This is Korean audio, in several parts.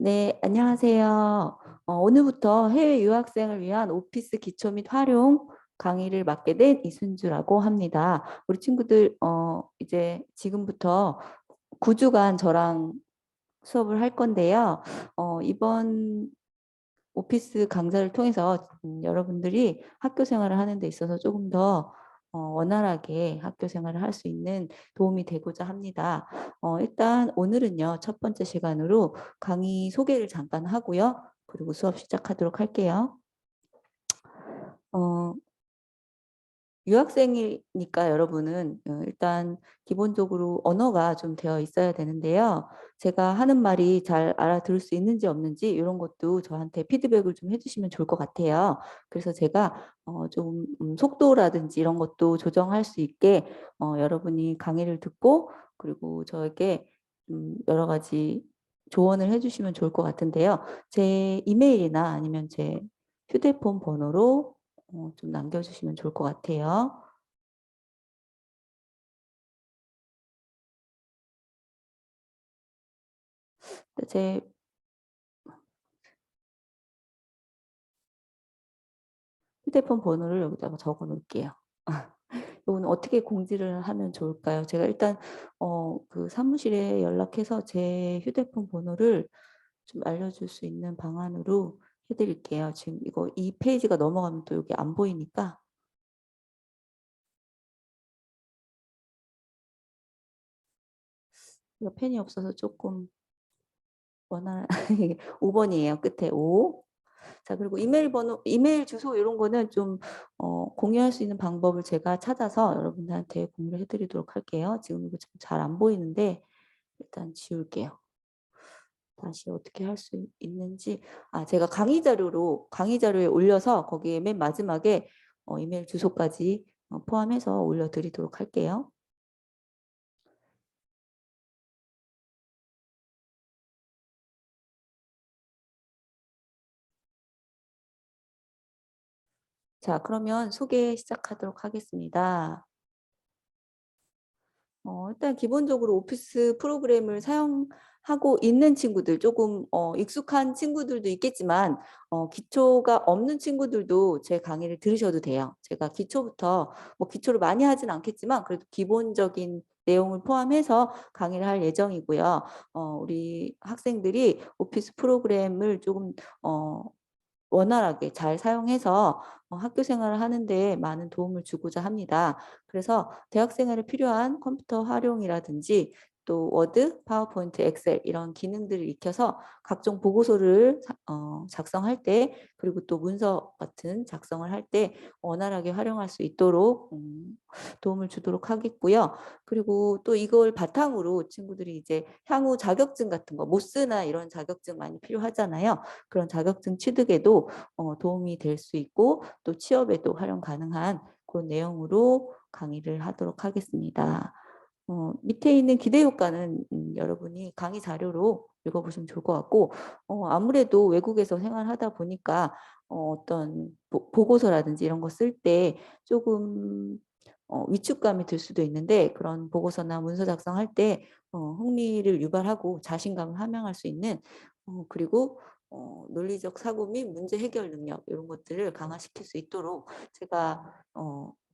네, 안녕하세요. 오늘부터 해외 유학생을 위한 오피스 기초 및 활용 강의를 맡게 된 이순주라고 합니다. 우리 친구들, 이제 지금부터 9주간 저랑 수업을 할 건데요. 이번 오피스 강좌를 통해서 여러분들이 학교 생활을 하는 데 있어서 조금 더 원활하게 학교 생활을 할 수 있는 도움이 되고자 합니다. 일단 오늘은요, 첫 번째 시간으로 강의 소개를 잠깐 하고요. 그리고 수업 시작하도록 할게요. 어, 유학생이니까 여러분은 일단 기본적으로 언어가 좀 되어 있어야 되는데요. 제가 하는 말이 잘 알아들을 수 있는지 없는지 이런 것도 저한테 피드백을 좀 해주시면 좋을 것 같아요. 그래서 제가 좀 속도라든지 이런 것도 조정할 수 있게 여러분이 강의를 듣고 그리고 저에게 여러 가지 조언을 해주시면 좋을 것 같은데요. 제 이메일이나 아니면 제 휴대폰 번호로 좀 남겨주시면 좋을 것 같아요. 제 휴대폰 번호를 여기다가 적어 놓을게요. 이건 어떻게 공지를 하면 좋을까요? 제가 일단 그 사무실에 연락해서 제 휴대폰 번호를 좀 알려줄 수 있는 방안으로 해드릴게요. 지금 이거 이 페이지가 넘어가면 또 여기 안 보이니까 이거 펜이 없어서 조금 원활 5번이에요. 끝에 5. 자, 그리고 이메일 번호, 이메일 주소 이런 거는 좀 공유할 수 있는 방법을 제가 찾아서 여러분들한테 공유를 해드리도록 할게요. 지금 이거 잘 안 보이는데 일단 지울게요. 다시 어떻게 할 수 있는지. 제가 강의 자료에 올려서 거기에 맨 마지막에 이메일 주소까지 포함해서 올려드리도록 할게요. 자, 그러면 소개 시작하도록 하겠습니다. 일단 기본적으로 오피스 프로그램을 사용하고 있는 친구들, 조금 익숙한 친구들도 있겠지만 기초가 없는 친구들도 제 강의를 들으셔도 돼요. 제가 기초부터 뭐 기초를 많이 하진 않겠지만 그래도 기본적인 내용을 포함해서 강의를 할 예정이고요. 우리 학생들이 오피스 프로그램을 조금 원활하게 잘 사용해서 학교 생활을 하는데 많은 도움을 주고자 합니다. 그래서 대학 생활에 필요한 컴퓨터 활용이라든지 또 워드, 파워포인트, 엑셀 이런 기능들을 익혀서 각종 보고서를 작성할 때 그리고 또 문서 같은 작성을 할 때 원활하게 활용할 수 있도록 도움을 주도록 하겠고요. 그리고 또 이걸 바탕으로 친구들이 이제 향후 자격증 같은 거, 모스나 이런 자격증 많이 필요하잖아요. 그런 자격증 취득에도 도움이 될 수 있고 또 취업에도 활용 가능한 그런 내용으로 강의를 하도록 하겠습니다. 밑에 있는 기대 효과는 여러분이 강의 자료로 읽어보시면 좋을 것 같고 아무래도 외국에서 생활하다 보니까 어떤 보고서라든지 이런 거 쓸 때 조금 위축감이 들 수도 있는데 그런 보고서나 문서 작성할 때 흥미를 유발하고 자신감을 함양할 수 있는 그리고 논리적 사고 및 문제 해결 능력 이런 것들을 강화시킬 수 있도록 제가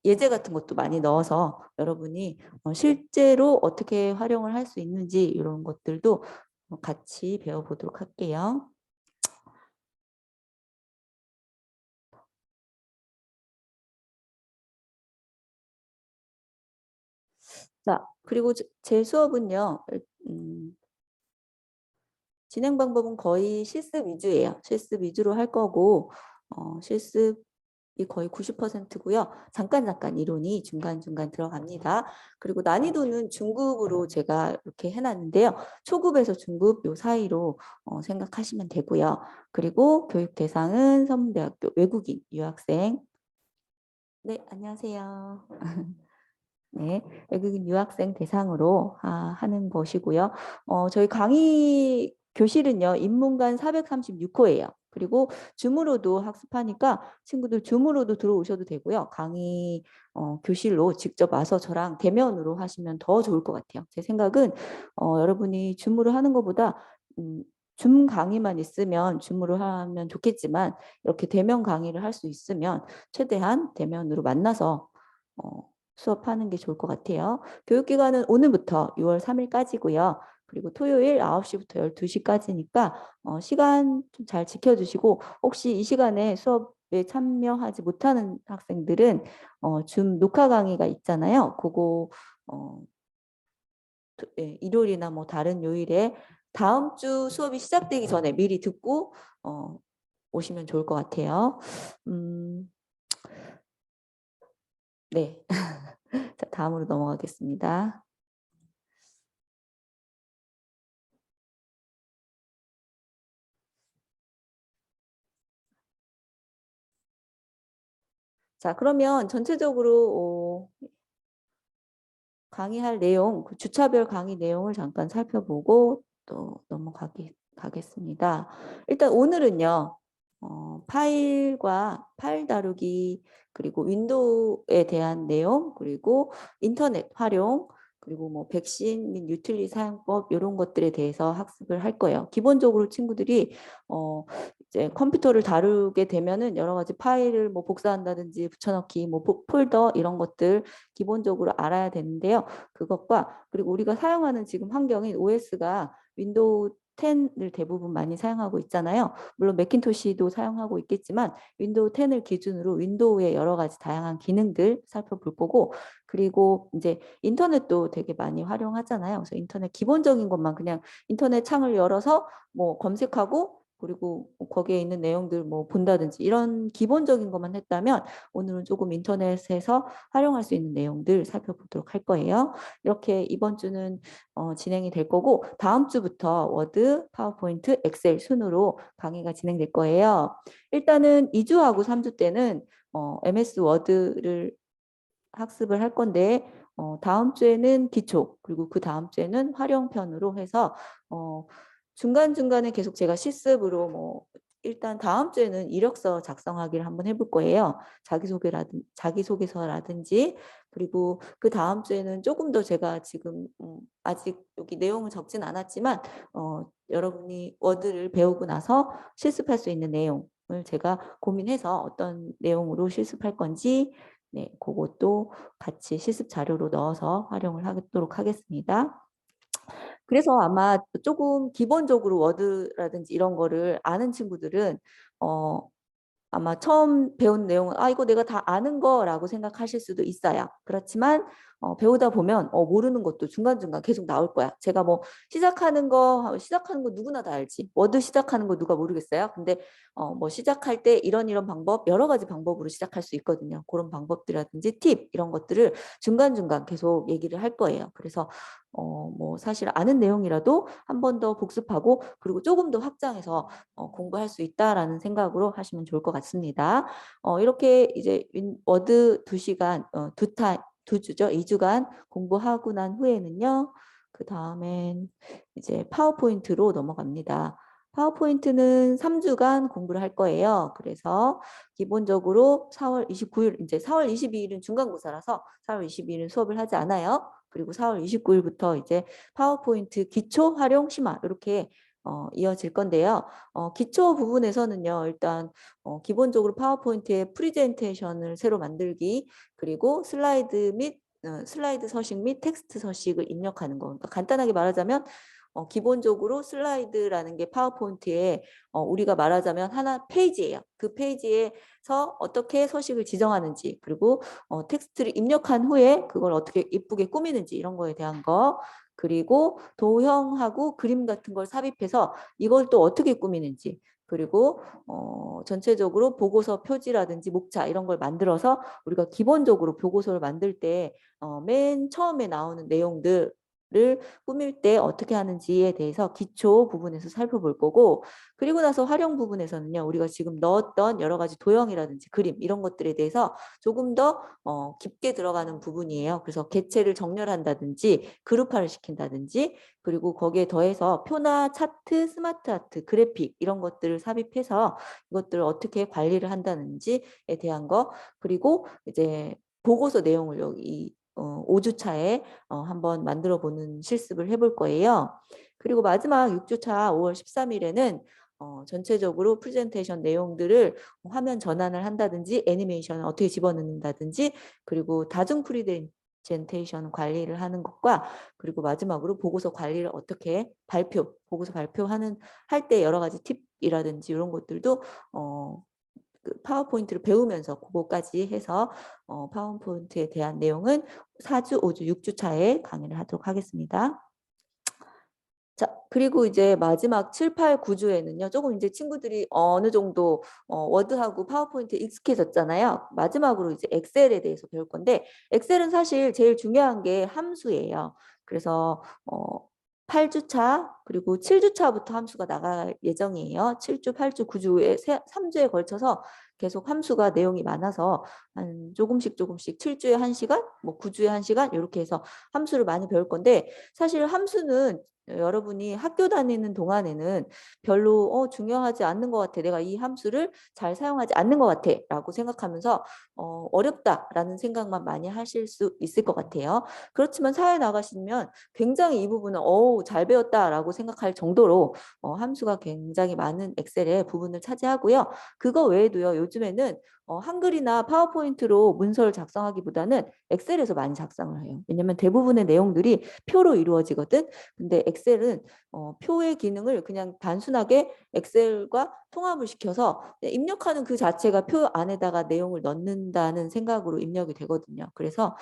예제 같은 것도 많이 넣어서 여러분이 실제로 어떻게 활용을 할 수 있는지 이런 것들도 같이 배워보도록 할게요. 자, 그리고 제 수업은요. 음, 진행 방법은 거의 실습 위주예요. 실습 위주로 할 거고 실습이 거의 90%고요. 잠깐 이론이 중간중간 들어갑니다. 그리고 난이도는 중급으로 제가 이렇게 해놨는데요. 초급에서 중급 요 사이로 생각하시면 되고요. 그리고 교육 대상은 서문대학교 외국인 유학생. 네, 안녕하세요. 네, 외국인 유학생 대상으로 하는 것이고요. 저희 강의 교실은요, 인문관 436호예요. 그리고 줌으로도 학습하니까 친구들 줌으로도 들어오셔도 되고요. 강의 교실로 직접 와서 저랑 대면으로 하시면 더 좋을 것 같아요. 제 생각은 여러분이 줌으로 하는 것보다 줌 강의만 있으면 줌으로 하면 좋겠지만 이렇게 대면 강의를 할 수 있으면 최대한 대면으로 만나서 수업하는 게 좋을 것 같아요. 교육기간은 오늘부터 6월 3일까지고요. 그리고 토요일 9시부터 12시까지니까 시간 좀 잘 지켜주시고 혹시 이 시간에 수업에 참여하지 못하는 학생들은 줌 녹화 강의가 있잖아요. 그거 일요일이나 뭐 다른 요일에 다음 주 수업이 시작되기 전에 미리 듣고 오시면 좋을 것 같아요. 네. 자, 다음으로 넘어가겠습니다. 자, 그러면 전체적으로 강의할 내용, 그 주차별 강의 내용을 잠깐 살펴보고 또 넘어가겠습니다. 일단 오늘은요, 파일과 파일 다루기, 그리고 윈도우에 대한 내용, 그리고 인터넷 활용, 그리고 뭐 백신 및 유틸리 사용법 이런 것들에 대해서 학습을 할 거예요. 기본적으로 친구들이 이제 컴퓨터를 다루게 되면은 여러 가지 파일을 뭐 복사한다든지 붙여넣기, 뭐 폴더 이런 것들 기본적으로 알아야 되는데요. 그것과 그리고 우리가 사용하는 지금 환경인 OS가 윈도우 10을 대부분 많이 사용하고 있잖아요. 물론 매킨토시도 사용하고 있겠지만 윈도우 10을 기준으로 윈도우의 여러 가지 다양한 기능들 살펴볼 거고 그리고 이제 인터넷도 되게 많이 활용하잖아요. 그래서 인터넷 기본적인 것만 그냥 인터넷 창을 열어서 뭐 검색하고 그리고 거기에 있는 내용들 뭐 본다든지 이런 기본적인 것만 했다면 오늘은 조금 인터넷에서 활용할 수 있는 내용들 살펴보도록 할 거예요. 이렇게 이번 주는 진행이 될 거고 다음 주부터 워드, 파워포인트, 엑셀 순으로 강의가 진행될 거예요. 일단은 2주하고 3주 때는 MS 워드를 학습을 할 건데 다음 주에는 기초 그리고 그 다음 주에는 활용편으로 해서 중간중간에 계속 제가 실습으로 뭐 일단 다음 주에는 이력서 작성하기를 한번 해볼 거예요. 자기소개서라든지 그리고 그 다음 주에는 조금 더 제가 지금 아직 여기 내용을 적진 않았지만 여러분이 워드를 배우고 나서 실습할 수 있는 내용을 제가 고민해서 어떤 내용으로 실습할 건지 네, 그것도 같이 실습 자료로 넣어서 활용을 하도록 하겠습니다. 그래서 아마 조금 기본적으로 워드라든지 이런 거를 아는 친구들은 아마 처음 배운 내용은 이거 내가 다 아는 거라고 생각하실 수도 있어요. 그렇지만 배우다 보면 모르는 것도 중간중간 계속 나올 거야. 제가 뭐 시작하는 거 누구나 다 알지. 워드 시작하는 거 누가 모르겠어요. 근데 뭐 시작할 때 이런 방법 여러 가지 방법으로 시작할 수 있거든요. 그런 방법들이라든지 팁 이런 것들을 중간중간 계속 얘기를 할 거예요. 그래서 뭐 사실 아는 내용이라도 한 번 더 복습하고 그리고 조금 더 확장해서 공부할 수 있다라는 생각으로 하시면 좋을 것 같습니다. 이렇게 이제 워드 2시간, 두 주죠. 2주간 공부하고 난 후에는요. 그 다음엔 이제 파워포인트로 넘어갑니다. 파워포인트는 3주간 공부를 할 거예요. 그래서 기본적으로 4월 29일, 이제 4월 22일은 중간고사라서 4월 22일은 수업을 하지 않아요. 그리고 4월 29일부터 이제 파워포인트 기초 활용 심화 이렇게 이어질 건데요. 기초 부분에서는요. 일단 기본적으로 파워포인트의 프리젠테이션을 새로 만들기 그리고 슬라이드 서식 및 텍스트 서식을 입력하는 거. 그러니까 간단하게 말하자면 기본적으로 슬라이드라는 게 파워포인트에 우리가 말하자면 하나 페이지예요. 그 페이지에서 어떻게 서식을 지정하는지 그리고 텍스트를 입력한 후에 그걸 어떻게 이쁘게 꾸미는지 이런 거에 대한 거 그리고 도형하고 그림 같은 걸 삽입해서 이걸 또 어떻게 꾸미는지 그리고 전체적으로 보고서 표지라든지 목차 이런 걸 만들어서 우리가 기본적으로 보고서를 만들 때 맨 처음에 나오는 내용들 를 꾸밀 때 어떻게 하는지에 대해서 기초 부분에서 살펴볼 거고 그리고 나서 활용 부분에서는요. 우리가 지금 넣었던 여러 가지 도형이라든지 그림 이런 것들에 대해서 조금 더 깊게 들어가는 부분이에요. 그래서 개체를 정렬한다든지 그룹화를 시킨다든지 그리고 거기에 더해서 표나 차트, 스마트 아트, 그래픽 이런 것들을 삽입해서 이것들을 어떻게 관리를 한다는지에 대한 거 그리고 이제 보고서 내용을 여기 5주 차에 한번 만들어 보는 실습을 해볼 거예요. 그리고 마지막 6주차 5월 13일에는 전체적으로 프레젠테이션 내용들을 화면 전환을 한다든지 애니메이션을 어떻게 집어넣는다든지 그리고 다중 프레젠테이션 관리를 하는 것과 그리고 마지막으로 보고서 관리를 어떻게 보고서 발표하는 할 때 여러 가지 팁이라든지 이런 것들도 그 파워포인트를 배우면서 그거까지 해서 파워포인트에 대한 내용은 4주, 5주, 6주 차에 강의를 하도록 하겠습니다. 자, 그리고 이제 마지막 7, 8, 9주에는요. 조금 이제 친구들이 어느 정도 워드하고 파워포인트에 익숙해졌잖아요. 마지막으로 이제 엑셀에 대해서 배울 건데 엑셀은 사실 제일 중요한 게 함수예요. 그래서 8주차 그리고 7주차부터 함수가 나갈 예정이에요. 7주, 8주, 9주에 3주에 걸쳐서 계속 함수가 내용이 많아서 한 조금씩 7주에 1시간, 뭐 9주에 1시간 이렇게 해서 함수를 많이 배울 건데 사실 함수는 여러분이 학교 다니는 동안에는 별로 중요하지 않는 것 같아. 내가 이 함수를 잘 사용하지 않는 것 같아. 라고 생각하면서 어렵다라는 생각만 많이 하실 수 있을 것 같아요. 그렇지만 사회 나가시면 굉장히 이 부분은 잘 배웠다라고 생각할 정도로 함수가 굉장히 많은 엑셀의 부분을 차지하고요. 그거 외에도요. 요즘에는 한글이나 파워포인트로 문서를 작성하기보다는 엑셀에서 많이 작성을 해요. 왜냐하면 대부분의 내용들이 표로 이루어지거든. 근데 엑셀은 표의 기능을 그냥 단순하게 엑셀과 통합을 시켜서 입력하는 그 자체가 표 안에다가 내용을 넣는다는 생각으로 입력이 되거든요. 그래서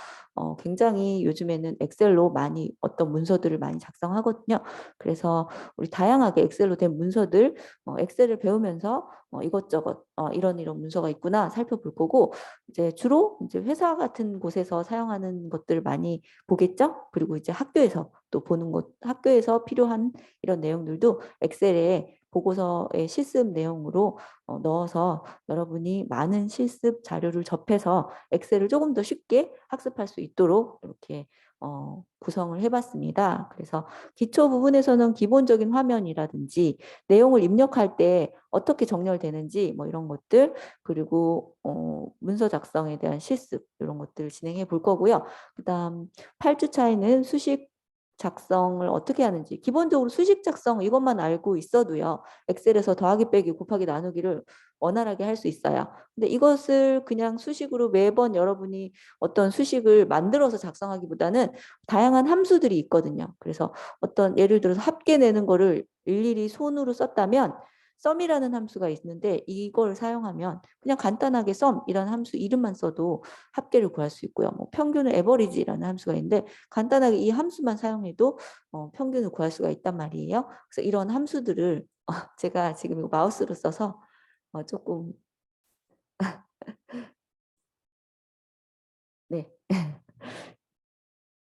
굉장히 요즘에는 엑셀로 많이 어떤 문서들을 많이 작성하거든요. 그래서 우리 다양하게 엑셀로 된 문서들 엑셀을 배우면서 이것저것 이런 문서가 있구나 살펴볼 거고 이제 주로 이제 회사 같은 곳에서 사용하는 것들을 많이 보겠죠. 그리고 이제 학교에서 또 보는 것, 학교에서 필요한 이런 내용들도 엑셀에 보고서의 실습 내용으로 넣어서 여러분이 많은 실습 자료를 접해서 엑셀을 조금 더 쉽게 학습할 수 있도록 이렇게 구성을 해봤습니다. 그래서 기초 부분에서는 기본적인 화면이라든지 내용을 입력할 때 어떻게 정렬되는지 뭐 이런 것들 그리고 문서 작성에 대한 실습 이런 것들 진행해 볼 거고요. 그다음 8주 차에는 수식 작성을 어떻게 하는지 기본적으로 수식 작성 이것만 알고 있어도요. 엑셀에서 더하기 빼기 곱하기 나누기를 원활하게 할 수 있어요. 근데 이것을 그냥 수식으로 매번 여러분이 어떤 수식을 만들어서 작성하기보다는 다양한 함수들이 있거든요. 그래서 어떤 예를 들어서 합계 내는 거를 일일이 손으로 썼다면 썸이라는 함수가 있는데 이걸 사용하면 그냥 간단하게 썸이라는 함수 이름만 써도 합계를 구할 수 있고요. 뭐 평균을 에버리지라는 함수가 있는데 간단하게 이 함수만 사용해도 평균을 구할 수가 있단 말이에요. 그래서 이런 함수들을 제가 지금 이거 마우스로 써서 조금 네.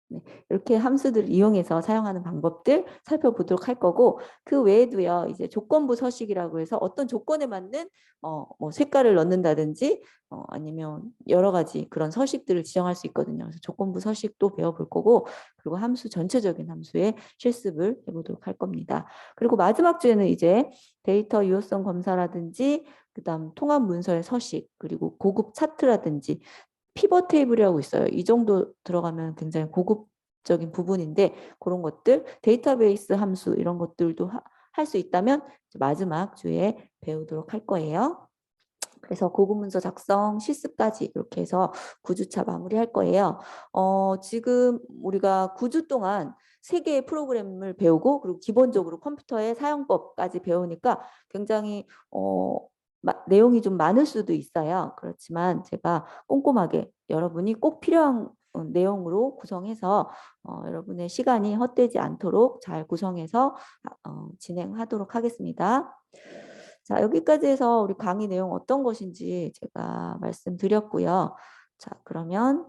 네, 이렇게 함수들을 이용해서 사용하는 방법들 살펴보도록 할 거고 그 외에도요 이제 조건부 서식이라고 해서 어떤 조건에 맞는 뭐 색깔을 넣는다든지 아니면 여러 가지 그런 서식들을 지정할 수 있거든요. 그래서 조건부 서식도 배워볼 거고 그리고 함수 전체적인 함수의 실습을 해보도록 할 겁니다. 그리고 마지막 주에는 이제 데이터 유효성 검사라든지 그다음 통합 문서의 서식 그리고 고급 차트라든지 피벗 테이블이라고 있어요. 이 정도 들어가면 굉장히 고급적인 부분인데 그런 것들 데이터베이스 함수 이런 것들도 할 수 있다면 마지막 주에 배우도록 할 거예요. 그래서 고급 문서 작성 실습까지 이렇게 해서 9주차 마무리할 거예요. 지금 우리가 9주 동안 3개의 프로그램을 배우고 그리고 기본적으로 컴퓨터의 사용법까지 배우니까 굉장히 내용이 좀 많을 수도 있어요. 그렇지만 제가 꼼꼼하게 여러분이 꼭 필요한 내용으로 구성해서 여러분의 시간이 헛되지 않도록 잘 구성해서 진행하도록 하겠습니다. 자, 여기까지 해서 우리 강의 내용 어떤 것인지 제가 말씀드렸고요. 자, 그러면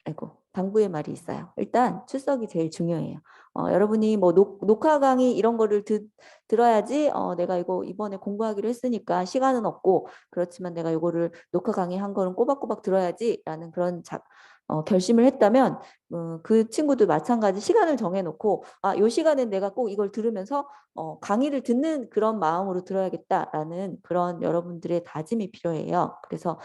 아이고, 당부의 말이 있어요. 일단 출석이 제일 중요해요. 여러분이 뭐 녹화 강의 이런 거를 들어야지 내가 이거 이번에 공부하기로 했으니까 시간은 없고 그렇지만 내가 이거를 녹화 강의 한 거는 꼬박꼬박 들어야지 라는 그런 결심을 했다면 그 친구도 마찬가지 시간을 정해놓고 요 시간에 내가 꼭 이걸 들으면서 강의를 듣는 그런 마음으로 들어야겠다라는 그런 여러분들의 다짐이 필요해요. 그래서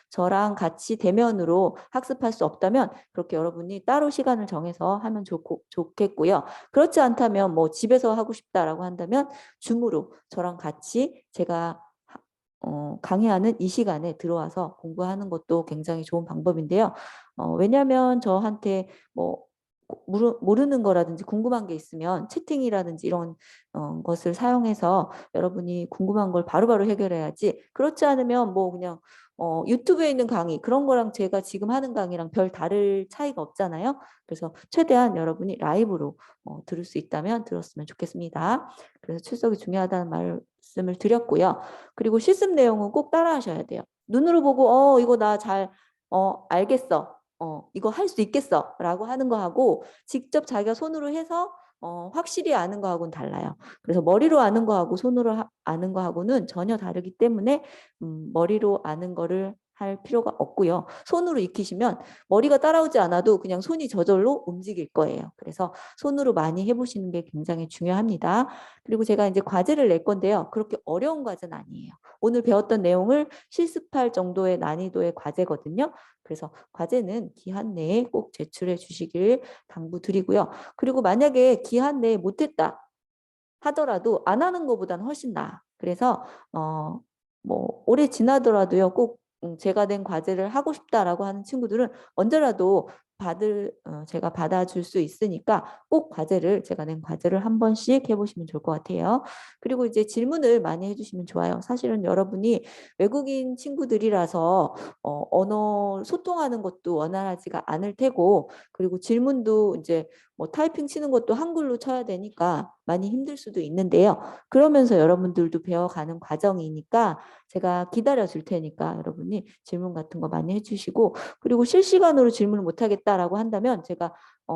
저랑 같이 대면으로 학습할 수 없다면 그렇게 여러분이 따로 시간을 정해서 하면 좋겠고요. 그렇지 않다면 뭐 집에서 하고 싶다라고 한다면 줌으로 저랑 같이 제가 강의하는 이 시간에 들어와서 공부하는 것도 굉장히 좋은 방법인데요. 왜냐하면 저한테 뭐 모르는 거라든지 궁금한 게 있으면 채팅이라든지 이런 것을 사용해서 여러분이 궁금한 걸 바로바로 해결해야지, 그렇지 않으면 뭐 그냥 유튜브에 있는 강의 그런 거랑 제가 지금 하는 강의랑 별 다를 차이가 없잖아요. 그래서 최대한 여러분이 라이브로 들을 수 있다면 들었으면 좋겠습니다. 그래서 출석이 중요하다는 말씀을 드렸고요. 그리고 실습 내용은 꼭 따라 하셔야 돼요. 눈으로 보고 이거 나 잘 알겠어. 이거 할 수 있겠어 라고 하는 거하고 직접 자기가 손으로 해서 확실히 아는 거하고는 달라요. 그래서 머리로 아는 거하고 손으로 아는 거하고는 전혀 다르기 때문에 머리로 아는 거를 할 필요가 없고요. 손으로 익히시면 머리가 따라오지 않아도 그냥 손이 저절로 움직일 거예요. 그래서 손으로 많이 해보시는 게 굉장히 중요합니다. 그리고 제가 이제 과제를 낼 건데요. 그렇게 어려운 과제는 아니에요. 오늘 배웠던 내용을 실습할 정도의 난이도의 과제거든요. 그래서 과제는 기한 내에 꼭 제출해 주시길 당부드리고요. 그리고 만약에 기한 내에 못했다 하더라도 안 하는 것보다는 훨씬 나아. 그래서 뭐 오래 지나더라도요. 꼭 제가 낸 과제를 하고 싶다라고 하는 친구들은 언제라도 제가 받아줄 수 있으니까 꼭 제가 낸 과제를 한 번씩 해보시면 좋을 것 같아요. 그리고 이제 질문을 많이 해주시면 좋아요. 사실은 여러분이 외국인 친구들이라서 언어 소통하는 것도 원활하지가 않을 테고, 그리고 질문도 이제 뭐 타이핑 치는 것도 한글로 쳐야 되니까 많이 힘들 수도 있는데요. 그러면서 여러분들도 배워가는 과정이니까 제가 기다려 줄 테니까 여러분이 질문 같은 거 많이 해주시고, 그리고 실시간으로 질문을 못하겠다라고 한다면 제가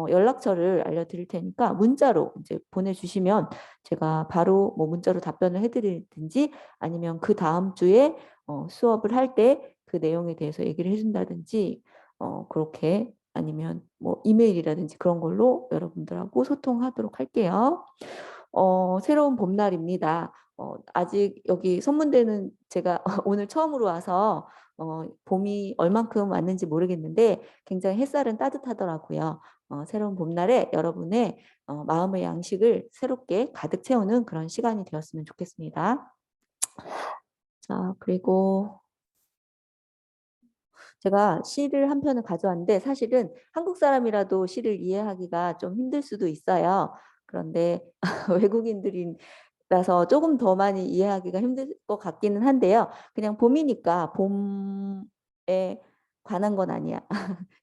연락처를 알려드릴 테니까 문자로 이제 보내주시면 제가 바로 뭐 문자로 답변을 해드리든지 아니면 그 다음 주에 수업을 할 때 그 내용에 대해서 얘기를 해준다든지 그렇게 아니면 뭐 이메일이라든지 그런 걸로 여러분들하고 소통하도록 할게요. 새로운 봄날입니다. 아직 여기 선문대는 제가 오늘 처음으로 와서 봄이 얼만큼 왔는지 모르겠는데 굉장히 햇살은 따뜻하더라고요. 새로운 봄날에 여러분의 마음의 양식을 새롭게 가득 채우는 그런 시간이 되었으면 좋겠습니다. 자, 그리고 제가 시를 한 편을 가져왔는데 사실은 한국 사람이라도 시를 이해하기가 좀 힘들 수도 있어요. 그런데 외국인들이라서 조금 더 많이 이해하기가 힘들 것 같기는 한데요. 그냥 봄이니까 봄에 관한 건 아니야.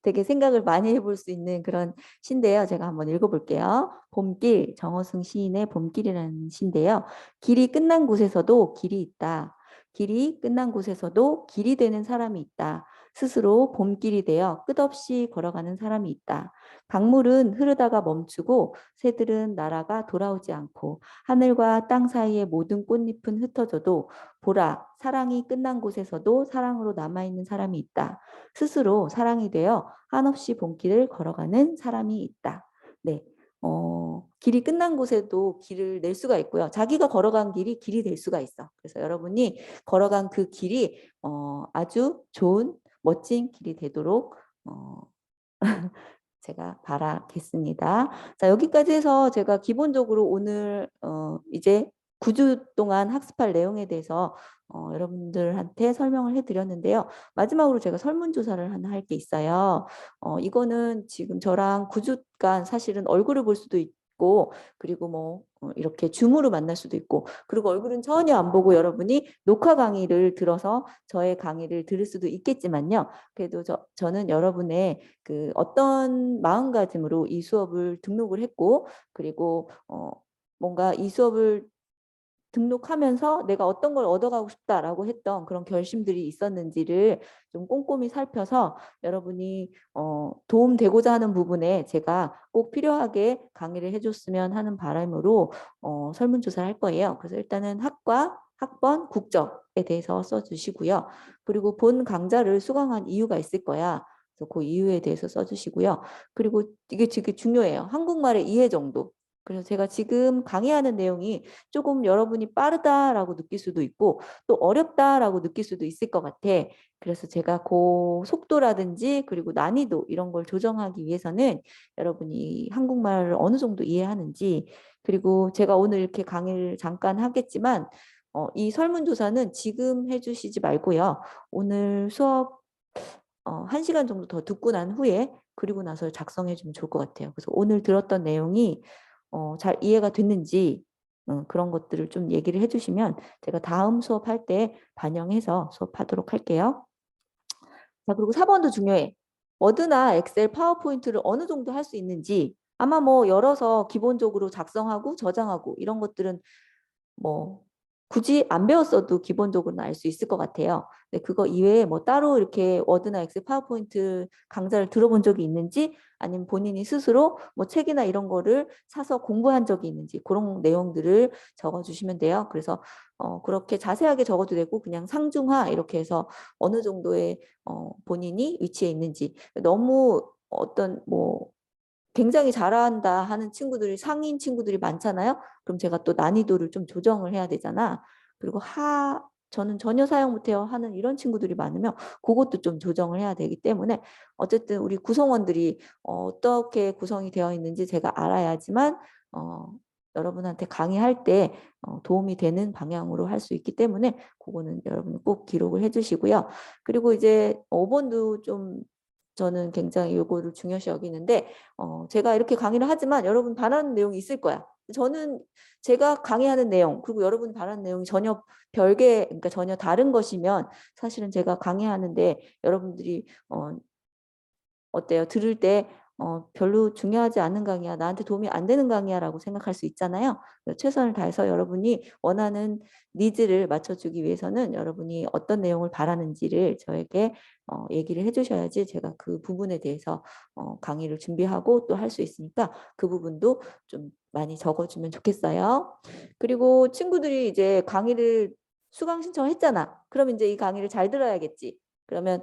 되게 생각을 많이 해볼 수 있는 그런 시인데요. 제가 한번 읽어볼게요. 봄길, 정어승 시인의 봄길이라는 시인데요. 길이 끝난 곳에서도 길이 있다. 길이 끝난 곳에서도 길이 되는 사람이 있다. 스스로 봄길이 되어 끝없이 걸어가는 사람이 있다. 강물은 흐르다가 멈추고 새들은 날아가 돌아오지 않고 하늘과 땅 사이의 모든 꽃잎은 흩어져도 보라, 사랑이 끝난 곳에서도 사랑으로 남아있는 사람이 있다. 스스로 사랑이 되어 한없이 봄길을 걸어가는 사람이 있다. 네. 길이 끝난 곳에도 길을 낼 수가 있고요. 자기가 걸어간 길이 길이 될 수가 있어. 그래서 여러분이 걸어간 그 길이 아주 좋은 멋진 길이 되도록 제가 바라겠습니다. 자, 여기까지 해서 제가 기본적으로 오늘 이제 9주 동안 학습할 내용에 대해서 여러분들한테 설명을 해드렸는데요. 마지막으로 제가 설문조사를 하나 할 게 있어요. 이거는 지금 저랑 9주간 사실은 얼굴을 볼 수도 있고, 그리고 뭐 이렇게 줌으로 만날 수도 있고, 그리고 얼굴은 전혀 안 보고 여러분이 녹화 강의를 들어서 저의 강의를 들을 수도 있겠지만요. 그래도 저는 여러분의 그 어떤 마음가짐으로 이 수업을 등록을 했고, 그리고 뭔가 이 수업을 등록하면서 내가 어떤 걸 얻어가고 싶다라고 했던 그런 결심들이 있었는지를 좀 꼼꼼히 살펴서 여러분이 도움되고자 하는 부분에 제가 꼭 필요하게 강의를 해줬으면 하는 바람으로 설문조사를 할 거예요. 그래서 일단은 학과, 학번, 국적에 대해서 써주시고요. 그리고 본 강좌를 수강한 이유가 있을 거야. 그래서 그 이유에 대해서 써주시고요. 그리고 이게 되게 중요해요. 한국말의 이해 정도. 그래서 제가 지금 강의하는 내용이 조금 여러분이 빠르다라고 느낄 수도 있고 또 어렵다라고 느낄 수도 있을 것 같아. 그래서 제가 그 속도라든지 그리고 난이도 이런 걸 조정하기 위해서는 여러분이 한국말을 어느 정도 이해하는지 그리고 제가 오늘 이렇게 강의를 잠깐 하겠지만 이 설문조사는 지금 해주시지 말고요. 오늘 수업 1시간 정도 더 듣고 난 후에 그리고 나서 작성해 주면 좋을 것 같아요. 그래서 오늘 들었던 내용이 잘 이해가 됐는지 그런 것들을 좀 얘기를 해주시면 제가 다음 수업할 때 반영해서 수업하도록 할게요. 자, 그리고 4번도 중요해. 워드나 엑셀, 파워포인트를 어느 정도 할 수 있는지 아마 뭐 열어서 기본적으로 작성하고 저장하고 이런 것들은 뭐 굳이 안 배웠어도 기본적으로는 알 수 있을 것 같아요. 근데 그거 이외에 뭐 따로 이렇게 워드나 엑셀, 파워포인트 강좌를 들어본 적이 있는지 아니면 본인이 스스로 뭐 책이나 이런 거를 사서 공부한 적이 있는지 그런 내용들을 적어주시면 돼요. 그래서 그렇게 자세하게 적어도 되고 그냥 상중하 이렇게 해서 어느 정도의 본인이 위치해 있는지 너무 어떤 뭐 굉장히 잘한다 하는 친구들이 상인 친구들이 많잖아요. 그럼 제가 또 난이도를 좀 조정을 해야 되잖아. 그리고 저는 전혀 사용 못해요 하는 이런 친구들이 많으면 그것도 좀 조정을 해야 되기 때문에 어쨌든 우리 구성원들이 어떻게 구성이 되어 있는지 제가 알아야지만 여러분한테 강의할 때 도움이 되는 방향으로 할 수 있기 때문에 그거는 여러분 꼭 기록을 해주시고요. 그리고 이제 5번도 좀 저는 굉장히 요거를 중요시 여기는데 제가 이렇게 강의를 하지만 여러분 바라는 내용이 있을 거야. 저는 제가 강의하는 내용 그리고 여러분 바라는 내용이 전혀 별개 그러니까 전혀 다른 것이면 사실은 제가 강의하는데 여러분들이 어때요? 들을 때 별로 중요하지 않은 강의야. 나한테 도움이 안 되는 강의야 라고 생각할 수 있잖아요. 최선을 다해서 여러분이 원하는 니즈를 맞춰주기 위해서는 여러분이 어떤 내용을 바라는지를 저에게 얘기를 해주셔야지 제가 그 부분에 대해서 강의를 준비하고 또 할 수 있으니까 그 부분도 좀 많이 적어주면 좋겠어요. 그리고 친구들이 이제 강의를 수강 신청했잖아. 그럼 이제 이 강의를 잘 들어야겠지. 그러면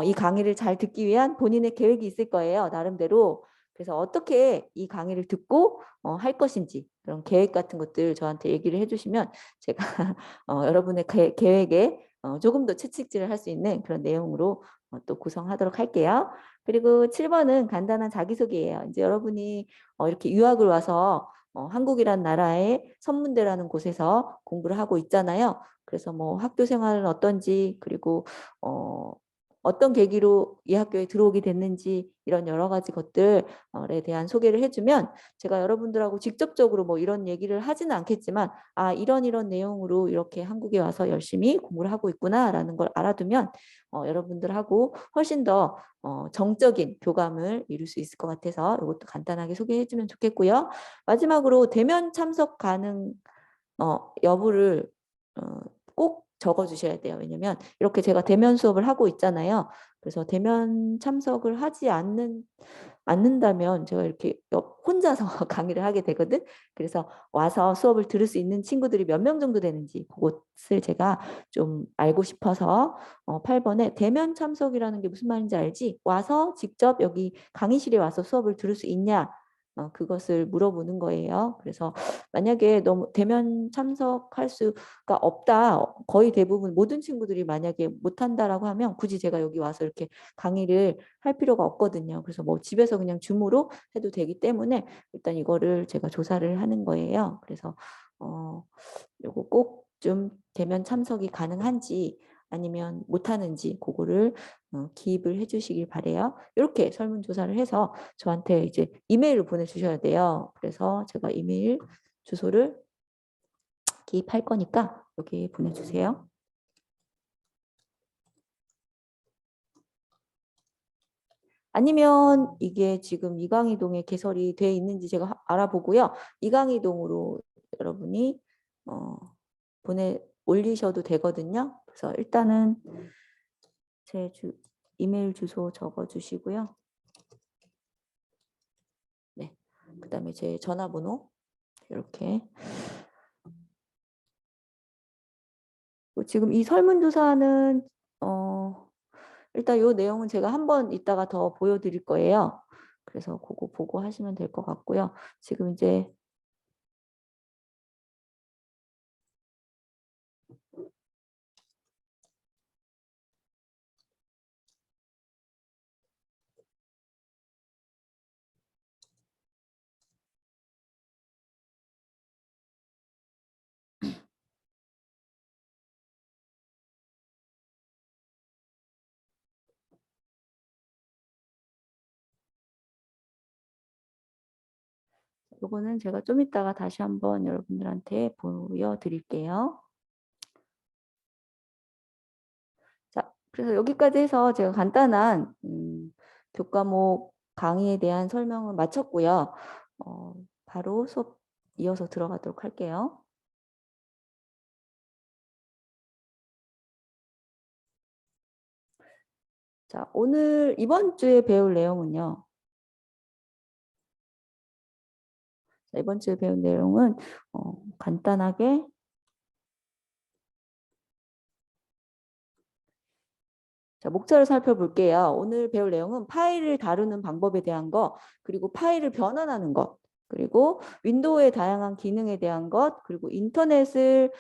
이 강의를 잘 듣기 위한 본인의 계획이 있을 거예요. 나름대로. 그래서 어떻게 이 강의를 듣고 할 것인지 그런 계획 같은 것들 저한테 얘기를 해주시면 제가 여러분의 계획에 조금 더 채찍질을 할 수 있는 그런 내용으로 또 구성하도록 할게요. 그리고 7번은 간단한 자기소개예요. 이제 여러분이 이렇게 유학을 와서 한국이란 나라의 선문대라는 곳에서 공부를 하고 있잖아요. 그래서 뭐 학교 생활은 어떤지 그리고 어떤 계기로 이 학교에 들어오게 됐는지 이런 여러 가지 것들에 대한 소개를 해주면 제가 여러분들하고 직접적으로 뭐 이런 얘기를 하지는 않겠지만 이런 내용으로 이렇게 한국에 와서 열심히 공부를 하고 있구나라는 걸 알아두면 여러분들하고 훨씬 더 정적인 교감을 이룰 수 있을 것 같아서 이것도 간단하게 소개해주면 좋겠고요. 마지막으로 대면 참석 가능 여부를 꼭 적어주셔야 돼요. 왜냐면 이렇게 제가 대면 수업을 하고 있잖아요. 그래서 대면 참석을 하지 않는다면 제가 이렇게 혼자서 강의를 하게 되거든. 그래서 와서 수업을 들을 수 있는 친구들이 몇 명 정도 되는지 그것을 제가 좀 알고 싶어서 8번에 대면 참석이라는 게 무슨 말인지 알지? 와서 직접 여기 강의실에 와서 수업을 들을 수 있냐? 그것을 물어보는 거예요. 그래서 만약에 너무 대면 참석할 수가 없다. 거의 대부분 모든 친구들이 만약에 못한다라고 하면 굳이 제가 여기 와서 이렇게 강의를 할 필요가 없거든요. 그래서 뭐 집에서 그냥 줌으로 해도 되기 때문에 일단 이거를 제가 조사를 하는 거예요. 그래서 요거 꼭 좀 대면 참석이 가능한지 아니면 못하는지 그거를 기입을 해주시길 바래요. 이렇게 설문조사를 해서 저한테 이제 이메일을 보내주셔야 돼요. 그래서 제가 이메일 주소를 기입할 거니까 여기 보내주세요. 아니면 이게 지금 이강이동에 개설이 돼 있는지 제가 알아보고요. 이강이동으로 여러분이 올리셔도 되거든요. 그래서 일단은 제 이메일 주소 적어주시고요. 네, 그다음에 제 전화번호 이렇게. 지금 이 설문조사는 일단 이 내용은 제가 한번 이따가 더 보여드릴 거예요. 그래서 그거 보고 하시면 될 것 같고요. 지금 이제 요거는 제가 좀 이따가 다시 한번 여러분들한테 보여드릴게요. 자, 그래서 여기까지 해서 제가 간단한 교과목 강의에 대한 설명을 마쳤고요. 바로 수업 이어서 들어가도록 할게요. 자, 오늘 이번 주에 배울 내용은요. 자, 이번 주에 배운 내용은 간단하게 자, 목차를 살펴볼게요. 오늘 배울 내용은 파일을 다루는 방법에 대한 거, 그리고 파일을 변환하는 것, 그리고 윈도우의 다양한 기능에 대한 것, 그리고 인터넷을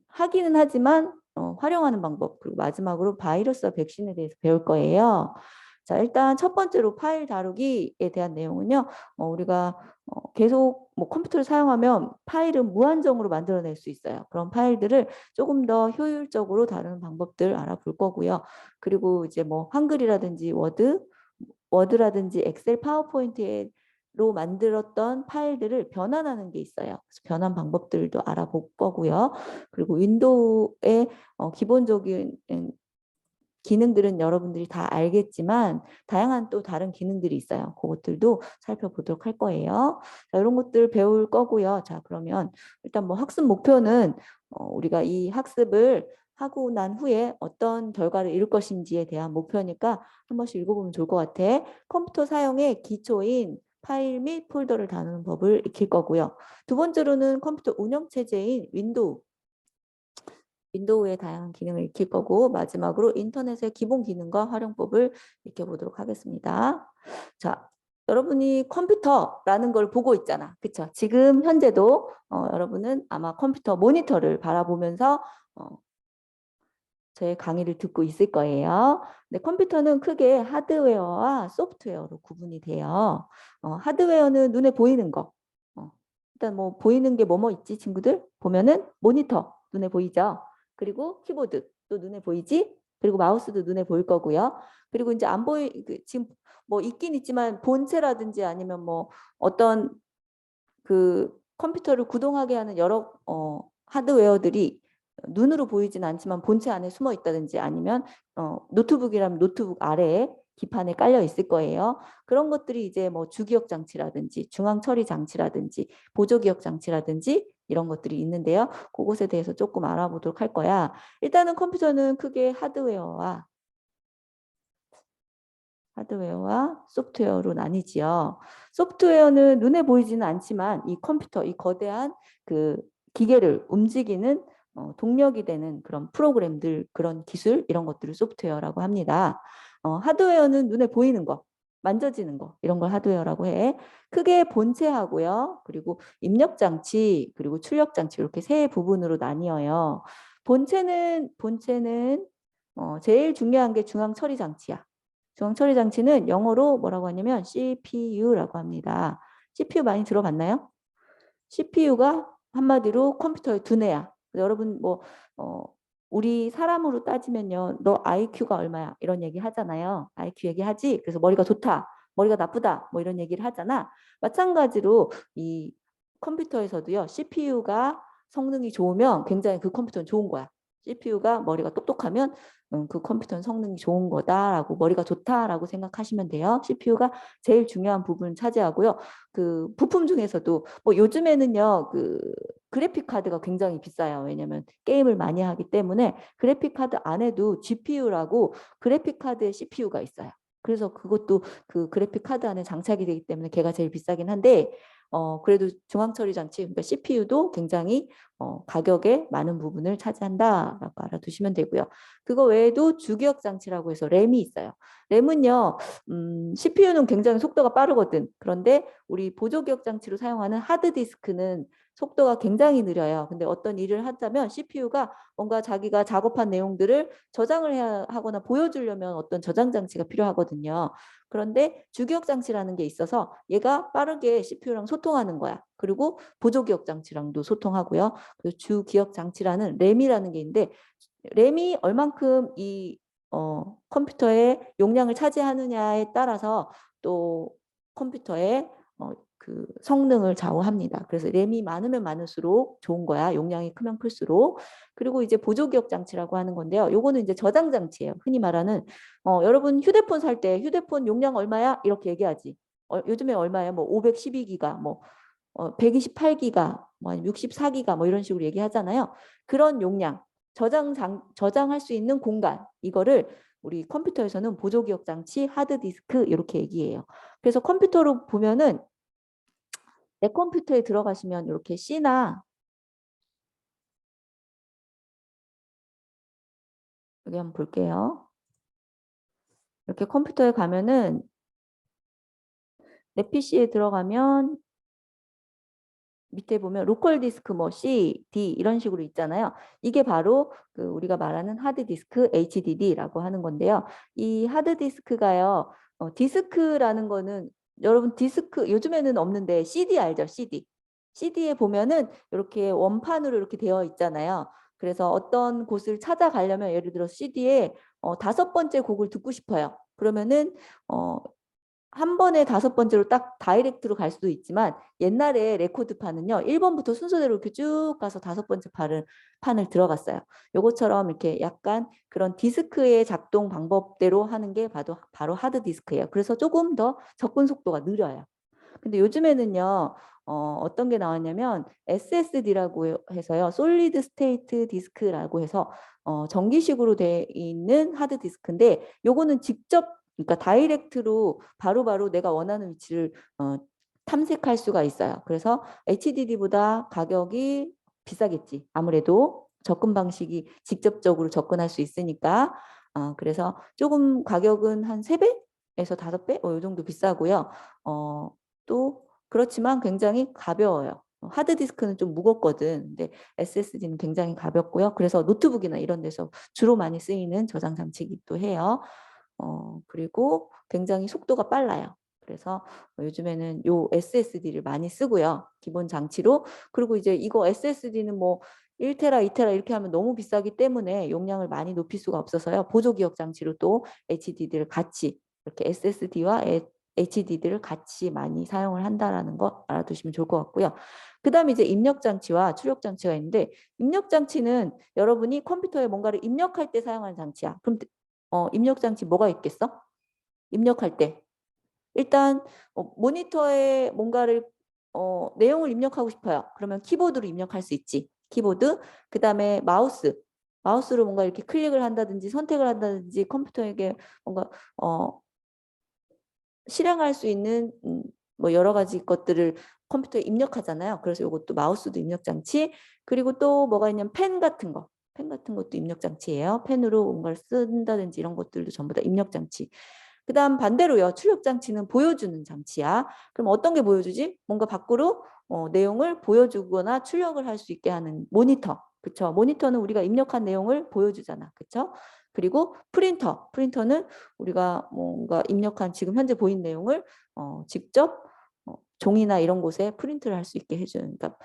하기는 하지만 활용하는 방법, 그리고 마지막으로 바이러스와 백신에 대해서 배울 거예요. 자, 일단 첫 번째로 파일 다루기에 대한 내용은요. 우리가 계속 뭐 컴퓨터를 사용하면 파일은 무한정으로 만들어낼 수 있어요. 그런 파일들을 조금 더 효율적으로 다루는 방법들 알아볼 거고요. 그리고 이제 뭐 한글이라든지 워드라든지 엑셀, 파워포인트로 만들었던 파일들을 변환하는 게 있어요. 그래서 변환 방법들도 알아볼 거고요. 그리고 윈도우의 기본적인 기능들은 여러분들이 다 알겠지만 다양한 또 다른 기능들이 있어요. 그것들도 살펴보도록 할 거예요. 자, 이런 것들 배울 거고요. 자, 그러면 일단 뭐 학습 목표는 우리가 이 학습을 하고 난 후에 어떤 결과를 이룰 것인지에 대한 목표니까 한 번씩 읽어보면 좋을 것 같아. 컴퓨터 사용의 기초인 파일 및 폴더를 다루는 법을 익힐 거고요. 두 번째로는 컴퓨터 운영체제인 윈도우의 다양한 기능을 익힐 거고 마지막으로 인터넷의 기본 기능과 활용법을 익혀보도록 하겠습니다. 자, 여러분이 컴퓨터라는 걸 보고 있잖아. 그쵸? 지금 현재도 여러분은 아마 컴퓨터 모니터를 바라보면서 저의 강의를 듣고 있을 거예요. 근데 컴퓨터는 크게 하드웨어와 소프트웨어로 구분이 돼요. 하드웨어는 눈에 보이는 거. 일단 뭐 보이는 게 뭐뭐 있지 친구들? 보면은 모니터 눈에 보이죠? 그리고 키보드 또 눈에 보이지? 그리고 마우스도 눈에 보일 거고요. 그리고 이제 안 지금 뭐 있긴 있지만 본체라든지 아니면 뭐 어떤 그 컴퓨터를 구동하게 하는 여러 하드웨어들이 눈으로 보이진 않지만 본체 안에 숨어 있다든지 아니면 노트북이라면 노트북 아래에 기판에 깔려 있을 거예요. 그런 것들이 이제 뭐 주기억 장치라든지 중앙 처리 장치라든지 보조 기억 장치라든지 이런 것들이 있는데요. 그것에 대해서 조금 알아보도록 할 거야. 일단은 컴퓨터는 크게 하드웨어와 소프트웨어로 나뉘지요. 소프트웨어는 눈에 보이지는 않지만 이 컴퓨터, 이 거대한 그 기계를 움직이는 동력이 되는 그런 프로그램들, 그런 기술 이런 것들을 소프트웨어라고 합니다. 하드웨어는 눈에 보이는 거, 만져지는 거 이런 걸 하드웨어라고 해. 크게 본체하고요. 그리고 입력 장치, 그리고 출력 장치 이렇게 세 부분으로 나뉘어요. 본체는 제일 중요한 게 중앙 처리 장치야. 중앙 처리 장치는 영어로 뭐라고 하냐면 CPU라고 합니다. CPU 많이 들어봤나요? CPU가 한마디로 컴퓨터의 두뇌야. 여러분 뭐 우리 사람으로 따지면요. 너 IQ가 얼마야? 이런 얘기 하잖아요. IQ 얘기하지? 그래서 머리가 좋다. 머리가 나쁘다. 뭐 이런 얘기를 하잖아. 마찬가지로 이 컴퓨터에서도요. CPU가 성능이 좋으면 굉장히 그 컴퓨터는 좋은 거야. CPU가 머리가 똑똑하면 그 컴퓨터는 성능이 좋은 거다라고 머리가 좋다라고 생각하시면 돼요. CPU가 제일 중요한 부분을 차지하고요. 그 부품 중에서도 뭐 요즘에는요. 그 그래픽 카드가 굉장히 비싸요. 왜냐면 게임을 많이 하기 때문에 그래픽 카드 안에도 GPU라고 그래픽 카드의 CPU가 있어요. 그래서 그것도 그 그래픽 카드 안에 장착이 되기 때문에 걔가 제일 비싸긴 한데 그래도 중앙처리 장치, 그러니까 CPU도 굉장히 가격의 많은 부분을 차지한다라고 알아두시면 되고요. 그거 외에도 주기억 장치라고 해서 램이 있어요. 램은요, CPU는 굉장히 속도가 빠르거든. 그런데 우리 보조기억 장치로 사용하는 하드디스크는 속도가 굉장히 느려요. 근데 어떤 일을 하자면 CPU가 뭔가 자기가 작업한 내용들을 저장을 해야 하거나 보여주려면 어떤 저장 장치가 필요하거든요. 그런데 주기억 장치라는 게 있어서 얘가 빠르게 CPU랑 소통하는 거야. 그리고 보조기억 장치랑도 소통하고요. 그리고 주기억 장치라는 램이라는 게 있는데 램이 얼만큼 이 컴퓨터의 용량을 차지하느냐에 따라서 또 컴퓨터의 그 성능을 좌우합니다. 그래서 램이 많으면 많을수록 좋은 거야. 용량이 크면 클수록. 그리고 이제 보조기억 장치라고 하는 건데요. 요거는 이제 저장 장치예요. 흔히 말하는 여러분 휴대폰 살 때 휴대폰 용량 얼마야? 이렇게 얘기하지. 요즘에 얼마야? 뭐 512기가, 뭐 128기가, 뭐 64기가 뭐 이런 식으로 얘기하잖아요. 그런 용량, 저장할 수 있는 공간, 이거를 우리 컴퓨터에서는 보조기억 장치, 하드디스크 이렇게 얘기해요. 그래서 컴퓨터로 보면은 내 컴퓨터에 들어가시면 이렇게 C나 여기 한번 볼게요. 이렇게 컴퓨터에 가면은 내 PC에 들어가면 밑에 보면 로컬 디스크 뭐 C, D 이런 식으로 있잖아요. 이게 바로 그 우리가 말하는 하드 디스크 HDD라고 하는 건데요. 이 하드 디스크가요. 디스크라는 거는 여러분 디스크 요즘에는 없는데 CD 알죠? CD. CD에 보면은 이렇게 원판으로 이렇게 되어 있잖아요. 그래서 어떤 곳을 찾아가려면 예를 들어 CD에 5번째 곡을 듣고 싶어요. 그러면은 한 번에 5번째로 딱 다이렉트로 갈 수도 있지만 옛날에 레코드판은요. 1번부터 순서대로 이렇게 쭉 가서 5번째 판을 들어갔어요. 요것처럼 이렇게 약간 그런 디스크의 작동 방법대로 하는 게 바로 하드디스크예요. 그래서 조금 더 접근 속도가 느려요. 근데 요즘에는요. 어떤 게 나왔냐면 SSD라고 해서요. 솔리드 스테이트 디스크라고 해서 전기식으로 돼 있는 하드디스크인데 요거는 직접 그러니까 다이렉트로 바로바로 내가 원하는 위치를 탐색할 수가 있어요. 그래서 HDD보다 가격이 비싸겠지. 아무래도 접근 방식이 직접적으로 접근할 수 있으니까. 그래서 조금 가격은 한 3배에서 5배? 이 정도 비싸고요. 또 그렇지만 굉장히 가벼워요. 하드디스크는 좀 무겁거든. 근데 SSD는 굉장히 가볍고요. 그래서 노트북이나 이런 데서 주로 많이 쓰이는 저장 장치이기도 해요. 그리고 굉장히 속도가 빨라요. 그래서 요즘에는 요 SSD를 많이 쓰고요. 기본 장치로. 그리고 이제 이거 SSD는 뭐 1테라, 2테라 이렇게 하면 너무 비싸기 때문에 용량을 많이 높일 수가 없어서요. 보조기억 장치로 또 HDD를 같이 이렇게 SSD와 HDD를 같이 많이 사용을 한다라는 거 알아두시면 좋을 것 같고요. 그 다음에 이제 입력 장치와 출력 장치가 있는데 입력 장치는 여러분이 컴퓨터에 뭔가를 입력할 때 사용하는 장치야. 그럼 입력 장치 뭐가 있겠어? 입력할 때. 일단 모니터에 뭔가를 내용을 입력하고 싶어요. 그러면 키보드로 입력할 수 있지. 키보드. 그다음에 마우스로 뭔가 이렇게 클릭을 한다든지 선택을 한다든지 컴퓨터에게 뭔가 실행할 수 있는 뭐 여러 가지 것들을 컴퓨터에 입력하잖아요. 그래서 이것도 마우스도 입력 장치. 그리고 또 뭐가 있냐면 펜 같은 거. 펜 같은 것도 입력 장치예요. 펜으로 뭔가를 쓴다든지 이런 것들도 전부 다 입력 장치. 그다음 반대로요. 출력 장치는 보여주는 장치야. 그럼 어떤 게 보여주지? 뭔가 밖으로 내용을 보여주거나 출력을 할 수 있게 하는 모니터. 그쵸? 모니터는 우리가 입력한 내용을 보여주잖아. 그쵸? 그리고 프린터는 우리가 뭔가 입력한 지금 현재 보인 내용을 직접 종이나 이런 곳에 프린트를 할 수 있게 해주는, 그러니까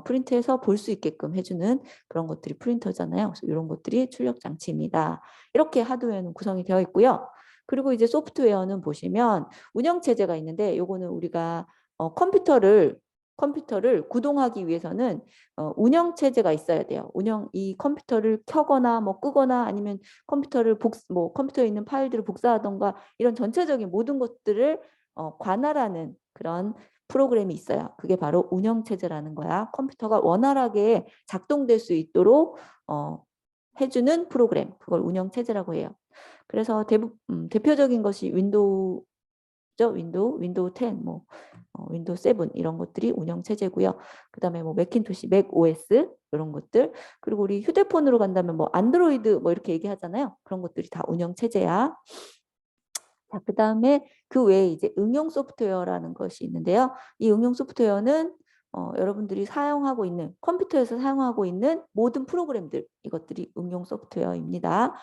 프린트해서 볼 수 있게끔 해주는 그런 것들이 프린터잖아요. 그래서 이런 것들이 출력 장치입니다. 이렇게 하드웨어는 구성이 되어 있고요. 그리고 이제 소프트웨어는 보시면 운영 체제가 있는데 요거는 우리가 컴퓨터를 구동하기 위해서는 운영 체제가 있어야 돼요. 이 컴퓨터를 켜거나 뭐 끄거나 아니면 컴퓨터에 있는 파일들을 복사하던가 이런 전체적인 모든 것들을 관할하는 그런 프로그램이 있어요. 그게 바로 운영 체제라는 거야. 컴퓨터가 원활하게 작동될 수 있도록 해주는 프로그램. 그걸 운영 체제라고 해요. 그래서 대표적인 것이 윈도우 아시죠? 윈도우 10, 뭐 윈도우 7 이런 것들이 운영 체제고요. 그다음에 뭐 매킨토시, 맥 OS 이런 것들. 그리고 우리 휴대폰으로 간다면 뭐 안드로이드 뭐 이렇게 얘기하잖아요. 그런 것들이 다 운영 체제야. 자, 그다음에 그 외에 이제 응용 소프트웨어라는 것이 있는데요. 이 응용 소프트웨어는 여러분들이 사용하고 있는 컴퓨터에서 사용하고 있는 모든 프로그램들 이것들이 응용 소프트웨어입니다.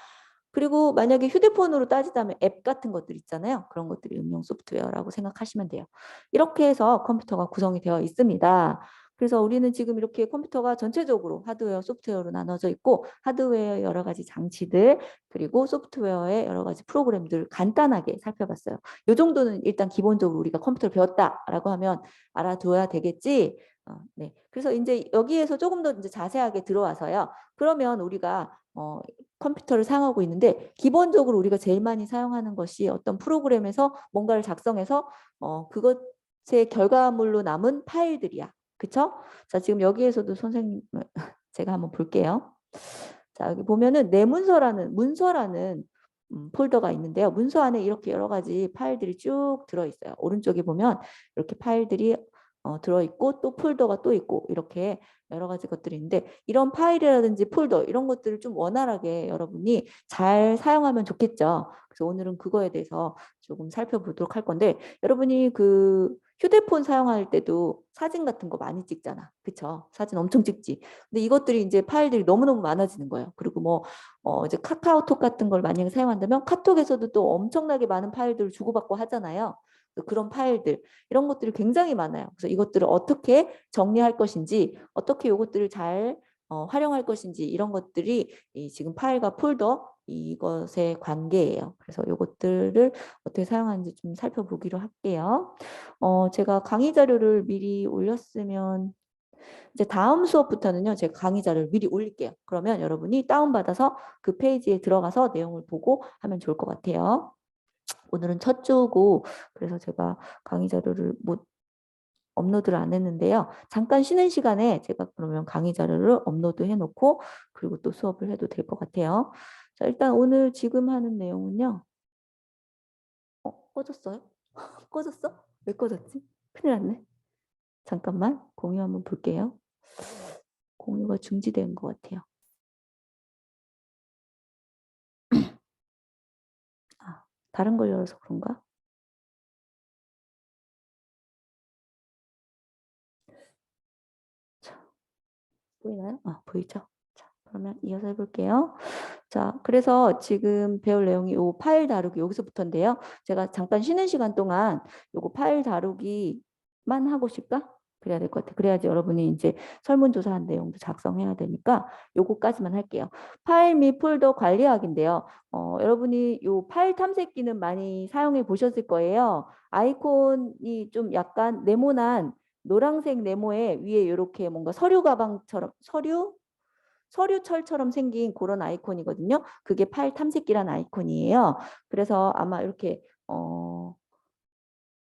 그리고 만약에 휴대폰으로 따지자면 앱 같은 것들 있잖아요. 그런 것들이 응용 소프트웨어라고 생각하시면 돼요. 이렇게 해서 컴퓨터가 구성이 되어 있습니다. 그래서 우리는 지금 이렇게 컴퓨터가 전체적으로 하드웨어, 소프트웨어로 나눠져 있고 하드웨어의 여러 가지 장치들 그리고 소프트웨어의 여러 가지 프로그램들을 간단하게 살펴봤어요. 이 정도는 일단 기본적으로 우리가 컴퓨터를 배웠다라고 하면 알아둬야 되겠지. 네. 그래서 이제 여기에서 조금 더 이제 자세하게 들어와서요. 그러면 우리가 컴퓨터를 사용하고 있는데 기본적으로 우리가 제일 많이 사용하는 것이 어떤 프로그램에서 뭔가를 작성해서 그것의 결과물로 남은 파일들이야. 그쵸? 자, 지금 여기에서도 선생님 제가 한번 볼게요. 자, 여기 보면은 내 문서라는 폴더가 있는데요. 문서 안에 이렇게 여러 가지 파일들이 쭉 들어있어요. 오른쪽에 보면 이렇게 파일들이 들어있고 또 폴더가 또 있고 이렇게 여러 가지 것들이 있는데 이런 파일이라든지 폴더 이런 것들을 좀 원활하게 여러분이 잘 사용하면 좋겠죠. 그래서 오늘은 그거에 대해서 조금 살펴보도록 할 건데 여러분이 그 휴대폰 사용할 때도 사진 같은 거 많이 찍잖아. 그쵸? 사진 엄청 찍지. 근데 이것들이 이제 파일들이 너무너무 많아지는 거예요. 그리고 뭐 이제 카카오톡 같은 걸 만약에 사용한다면 카톡에서도 또 엄청나게 많은 파일들을 주고받고 하잖아요. 그런 파일들 이런 것들이 굉장히 많아요. 그래서 이것들을 어떻게 정리할 것인지 어떻게 이것들을 잘 활용할 것인지 이런 것들이 지금 파일과 폴더 이것의 관계예요. 그래서 이것들을 어떻게 사용하는지 좀 살펴보기로 할게요. 제가 강의 자료를 미리 올렸으면 이제 다음 수업부터는요. 제가 강의 자료를 미리 올릴게요. 그러면 여러분이 다운받아서 그 페이지에 들어가서 내용을 보고 하면 좋을 것 같아요. 오늘은 첫 주고 그래서 제가 강의 자료를 못 업로드를 안 했는데요. 잠깐 쉬는 시간에 제가 그러면 강의 자료를 업로드 해놓고 그리고 또 수업을 해도 될 것 같아요. 자, 일단 오늘 지금 하는 내용은요. 꺼졌어요? 꺼졌어? 왜 꺼졌지? 큰일 났네. 잠깐만 공유 한번 볼게요. 공유가 중지된 것 같아요. 다른 걸 열어서 그런가? 자, 보이나요? 보이죠? 자, 그러면 이어서 해볼게요. 자, 그래서 지금 배울 내용이 요 파일 다루기 여기서부터인데요. 제가 잠깐 쉬는 시간 동안 요거 파일 다루기만 하고 싶까? 그래야 될 것 같아요. 그래야지 여러분이 이제 설문조사한 내용도 작성해야 되니까 요거까지만 할게요. 파일 및 폴더 관리하기인데요. 여러분이 요 파일 탐색기는 많이 사용해 보셨을 거예요. 아이콘이 좀 약간 네모난 노란색 네모에 위에 이렇게 뭔가 서류 가방처럼 서류철처럼 생긴 그런 아이콘이거든요. 그게 파일 탐색기란 아이콘이에요. 그래서 아마 이렇게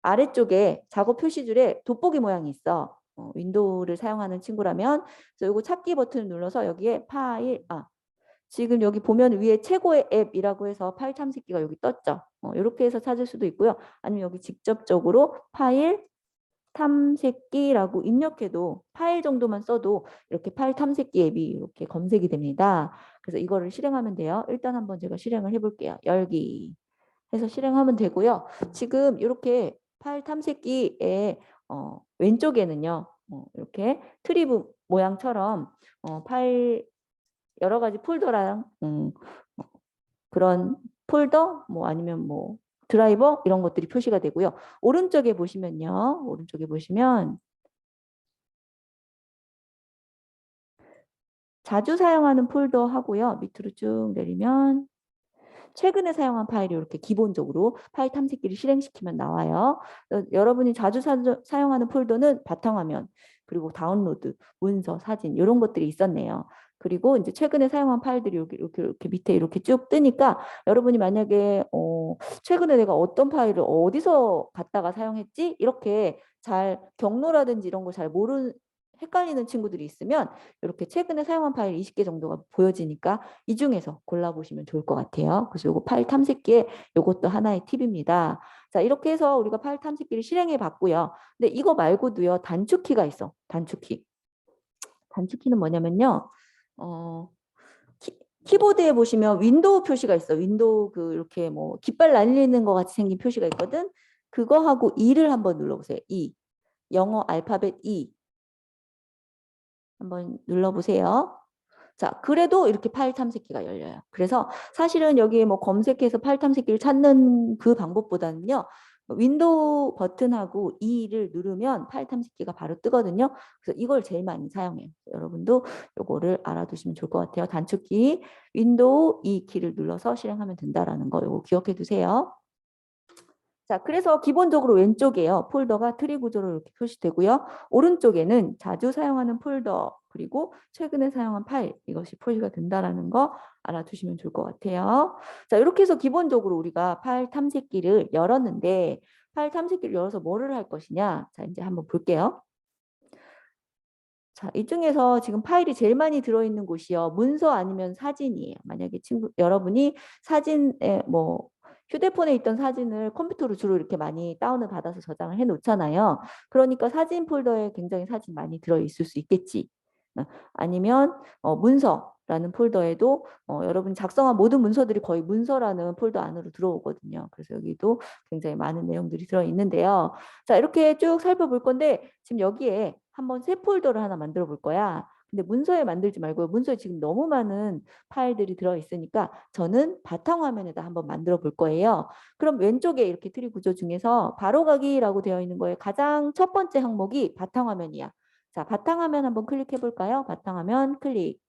아래쪽에 작업 표시줄에 돋보기 모양이 있어. 윈도우를 사용하는 친구라면 그래서 이거 찾기 버튼을 눌러서 여기에 지금 여기 보면 위에 최고의 앱이라고 해서 파일 탐색기가 여기 떴죠. 이렇게 해서 찾을 수도 있고요. 아니면 여기 직접적으로 파일 탐색기라고 입력해도 파일 정도만 써도 이렇게 파일 탐색기 앱이 이렇게 검색이 됩니다. 그래서 이거를 실행하면 돼요. 일단 한번 제가 실행을 해볼게요. 열기 해서 실행하면 되고요. 지금 이렇게 파일 탐색기의 왼쪽에는요. 이렇게 트리브 모양처럼 파일 여러 가지 폴더랑 그런 폴더 뭐 아니면 뭐 드라이버 이런 것들이 표시가 되고요. 오른쪽에 보시면요. 오른쪽에 보시면 자주 사용하는 폴더 하고요. 밑으로 쭉 내리면 최근에 사용한 파일이 이렇게 기본적으로 파일 탐색기를 실행시키면 나와요. 여러분이 자주 사용하는 폴더는 바탕화면, 그리고 다운로드, 문서, 사진 이런 것들이 있었네요. 그리고 이제 최근에 사용한 파일들이 이렇게 밑에 이렇게 쭉 뜨니까 여러분이 만약에 최근에 내가 어떤 파일을 어디서 갖다가 사용했지? 이렇게 잘 경로라든지 이런 걸 잘 헷갈리는 친구들이 있으면 이렇게 최근에 사용한 파일 20개 정도가 보여지니까 이 중에서 골라보시면 좋을 것 같아요. 그래서 요거 파일 탐색기에 요것도 하나의 팁입니다. 자, 이렇게 해서 우리가 파일 탐색기를 실행해 봤고요. 근데 이거 말고도요, 단축키가 있어. 단축키. 단축키는 뭐냐면요. 키보드에 보시면 윈도우 표시가 있어. 윈도우 그 이렇게 뭐 깃발 날리는 것 같이 생긴 표시가 있거든. 그거하고 2를 한번 눌러보세요. 2. 영어 알파벳 2. 한번 눌러보세요. 자, 그래도 이렇게 파일 탐색기가 열려요. 그래서 사실은 여기에 뭐 검색해서 파일 탐색기를 찾는 그 방법보다는요. 윈도우 버튼하고 2를 누르면 파일 탐색기가 바로 뜨거든요. 그래서 이걸 제일 많이 사용해요. 여러분도 요거를 알아두시면 좋을 것 같아요. 단축키 윈도우 2 키를 눌러서 실행하면 된다라는 거 요거 기억해 두세요. 자, 그래서 기본적으로 왼쪽에요. 폴더가 트리 구조로 이렇게 표시되고요. 오른쪽에는 자주 사용하는 폴더 그리고 최근에 사용한 파일 이것이 표시가 된다라는 거 알아두시면 좋을 것 같아요. 자, 이렇게 해서 기본적으로 우리가 파일 탐색기를 열었는데 파일 탐색기를 열어서 뭐를 할 것이냐? 자, 이제 한번 볼게요. 자, 이 중에서 지금 파일이 제일 많이 들어있는 곳이요. 문서 아니면 사진이에요. 만약에 여러분이 사진에 뭐 휴대폰에 있던 사진을 컴퓨터로 주로 이렇게 많이 다운을 받아서 저장을 해 놓잖아요. 그러니까 사진 폴더에 굉장히 사진 많이 들어있을 수 있겠지. 아니면 문서라는 폴더에도 여러분 작성한 모든 문서들이 거의 문서라는 폴더 안으로 들어오거든요. 그래서 여기도 굉장히 많은 내용들이 들어있는데요. 자, 이렇게 쭉 살펴볼 건데 지금 여기에 한번 새 폴더를 하나 만들어 볼 거야. 근데 문서에 만들지 말고요. 문서에 지금 너무 많은 파일들이 들어있으니까 저는 바탕화면에다 한번 만들어 볼 거예요. 그럼 왼쪽에 이렇게 트리 구조 중에서 바로가기라고 되어 있는 거에 가장 첫 번째 항목이 바탕화면이야. 자, 바탕화면 한번 클릭해 볼까요? 바탕화면 클릭.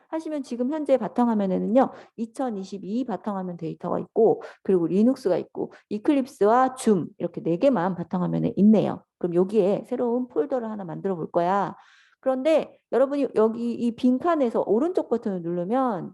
하시면 지금 현재 바탕화면에는요. 2022 바탕화면 데이터가 있고 그리고 리눅스가 있고 이클립스와 줌 이렇게 4개만 바탕화면에 있네요. 그럼 여기에 새로운 폴더를 하나 만들어 볼 거야. 그런데 여러분이 여기 이 빈칸에서 오른쪽 버튼을 누르면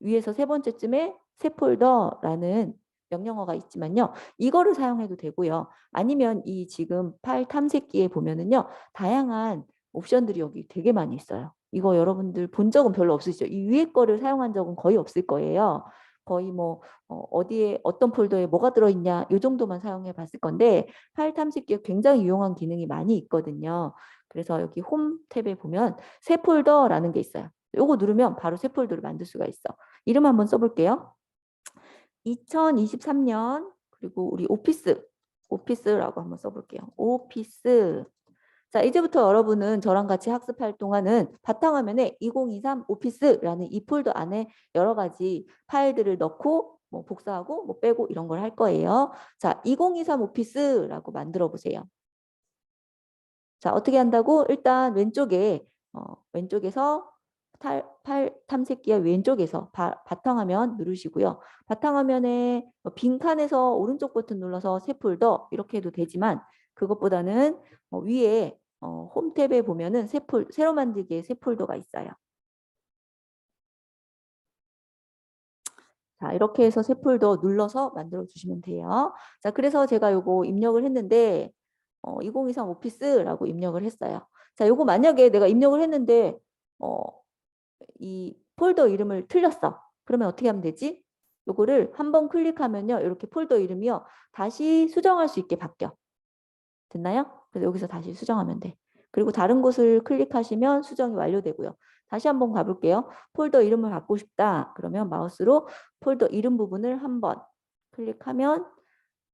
위에서 세 번째쯤에 새 폴더라는 명령어가 있지만요. 이거를 사용해도 되고요. 아니면 이 지금 파일 탐색기에 보면은요. 다양한 옵션들이 여기 되게 많이 있어요. 이거 여러분들 본 적은 별로 없으시죠? 이 위에 거를 사용한 적은 거의 없을 거예요. 거의 뭐 어디에 어떤 폴더에 뭐가 들어있냐 이 정도만 사용해 봤을 건데 파일 탐색기에 굉장히 유용한 기능이 많이 있거든요. 그래서 여기 홈 탭에 보면 새 폴더라는 게 있어요. 요거 누르면 바로 새 폴더를 만들 수가 있어. 이름 한번 써볼게요. 2023년 그리고 우리 오피스라고 한번 써볼게요. 오피스. 자, 이제부터 여러분은 저랑 같이 학습할 동안은 바탕화면에 2023 오피스라는 이 폴더 안에 여러 가지 파일들을 넣고 뭐 복사하고 뭐 빼고 이런 걸 할 거예요. 자, 2023 오피스라고 만들어 보세요. 자, 어떻게 한다고? 일단 왼쪽에서 파일 탐색기의 왼쪽에서 바탕화면 누르시고요. 바탕화면에 빈칸에서 오른쪽 버튼 눌러서 새 폴더 이렇게 해도 되지만 그것보다는 위에 홈 탭에 보면은 새로 만들기에 새 폴더가 있어요. 자, 이렇게 해서 새 폴더 눌러서 만들어 주시면 돼요. 자, 그래서 제가 요거 입력을 했는데 2023 오피스라고 입력을 했어요. 자, 요거 만약에 내가 입력을 했는데 이 폴더 이름을 틀렸어. 그러면 어떻게 하면 되지? 요거를 한번 클릭하면요. 이렇게 폴더 이름이요. 다시 수정할 수 있게 바뀌어. 됐나요? 그래서 여기서 다시 수정하면 돼. 그리고 다른 곳을 클릭하시면 수정이 완료되고요. 다시 한번 가볼게요. 폴더 이름을 바꾸고 싶다. 그러면 마우스로 폴더 이름 부분을 한번 클릭하면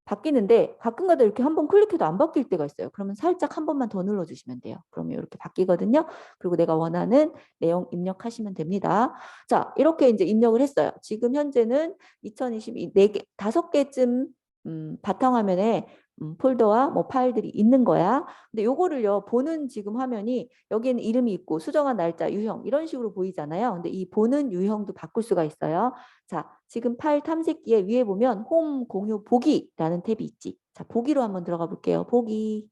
바뀌는데 가끔가다 이렇게 한번 클릭해도 안 바뀔 때가 있어요. 그러면 살짝 한 번만 더 눌러주시면 돼요. 그러면 이렇게 바뀌거든요. 그리고 내가 원하는 내용 입력하시면 됩니다. 자, 이렇게 이제 입력을 했어요. 지금 현재는 2022 4개, 5개쯤 바탕화면에 폴더와 뭐 파일들이 있는 거야. 근데 요거를요, 보는 지금 화면이 여기에는 이름이 있고 수정한 날짜, 유형 이런 식으로 보이잖아요. 근데 이 보는 유형도 바꿀 수가 있어요. 자, 지금 파일 탐색기에 위에 보면 홈, 공유, 보기라는 탭이 있지. 자, 보기로 한번 들어가 볼게요. 보기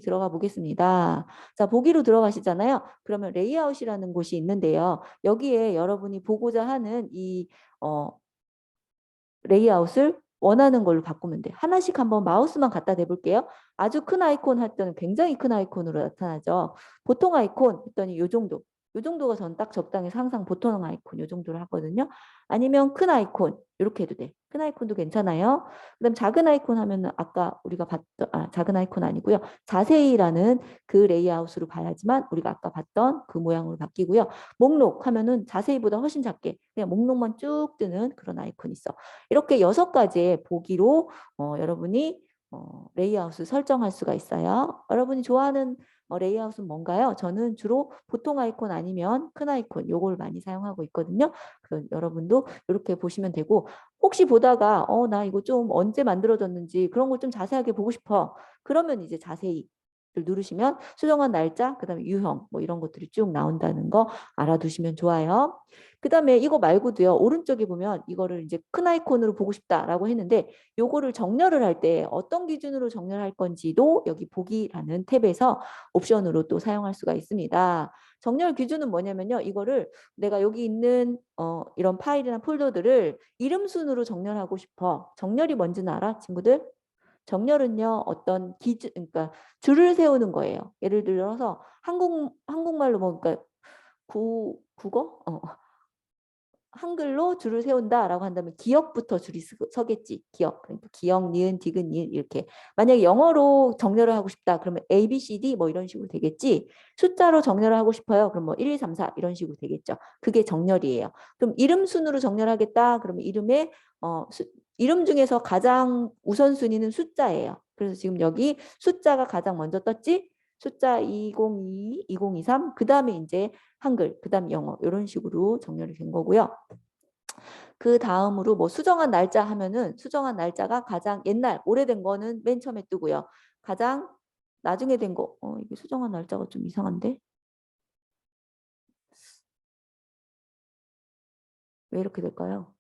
들어가 보겠습니다. 자, 보기로 들어가시잖아요. 그러면 레이아웃이라는 곳이 있는데요. 여기에 여러분이 보고자 하는 이 레이아웃을 원하는 걸로 바꾸면 돼. 하나씩 한번 마우스만 갖다 대볼게요. 아주 큰 아이콘 할 때는 굉장히 큰 아이콘으로 나타나죠. 보통 아이콘 했더니 요 정도. 요 정도가 전 딱 적당해서 항상 보통 아이콘 요 정도로 하거든요. 아니면 큰 아이콘 이렇게 해도 돼. 큰 아이콘도 괜찮아요. 그다음 작은 아이콘 하면은 아까 우리가 봤던 작은 아이콘 아니고요. 자세히라는 그 레이아웃으로 봐야지만 우리가 아까 봤던 그 모양으로 바뀌고요. 목록 하면은 자세히보다 훨씬 작게 그냥 목록만 쭉 뜨는 그런 아이콘이 있어. 이렇게 6가지의 보기로 여러분이 레이아웃을 설정할 수가 있어요. 여러분이 좋아하는 레이아웃은 뭔가요? 저는 주로 보통 아이콘 아니면 큰 아이콘 요걸 많이 사용하고 있거든요. 그래서 여러분도 이렇게 보시면 되고 혹시 보다가 나 이거 좀 언제 만들어졌는지 그런 걸 좀 자세하게 보고 싶어. 그러면 이제 자세히 누르시면 수정한 날짜, 그다음에 유형 뭐 이런 것들이 쭉 나온다는 거 알아두시면 좋아요. 그다음에 이거 말고도요. 오른쪽에 보면 이거를 이제 큰 아이콘으로 보고 싶다라고 했는데 요거를 정렬을 할 때 어떤 기준으로 정렬할 건지도 여기 보기라는 탭에서 옵션으로 또 사용할 수가 있습니다. 정렬 기준은 뭐냐면요. 이거를 내가 여기 있는 이런 파일이나 폴더들을 이름 순으로 정렬하고 싶어. 정렬이 뭔지는 알아, 친구들? 정렬은요, 어떤 기준, 그러니까 줄을 세우는 거예요. 예를 들어서 한국말로 뭐, 그러니까 국어? 한글로 줄을 세운다라고 한다면 기역부터 줄이 서겠지. 기역. 그러니까 기역, 니은, 디귿, 니은 이렇게. 만약에 영어로 정렬을 하고 싶다. 그러면 A, B, C, D 뭐 이런 식으로 되겠지. 숫자로 정렬을 하고 싶어요. 그럼 뭐 1, 2, 3, 4 이런 식으로 되겠죠. 그게 정렬이에요. 그럼 이름 순으로 정렬하겠다. 그러면 이름 중에서 가장 우선순위는 숫자예요. 그래서 지금 여기 숫자가 가장 먼저 떴지? 숫자 202, 2023, 그 다음에 이제 한글, 그 다음 영어 이런 식으로 정렬이 된 거고요. 그 다음으로 뭐 수정한 날짜 하면은 수정한 날짜가 가장 옛날, 오래된 거는 맨 처음에 뜨고요. 가장 나중에 된 거, 이게 수정한 날짜가 좀 이상한데? 왜 이렇게 될까요?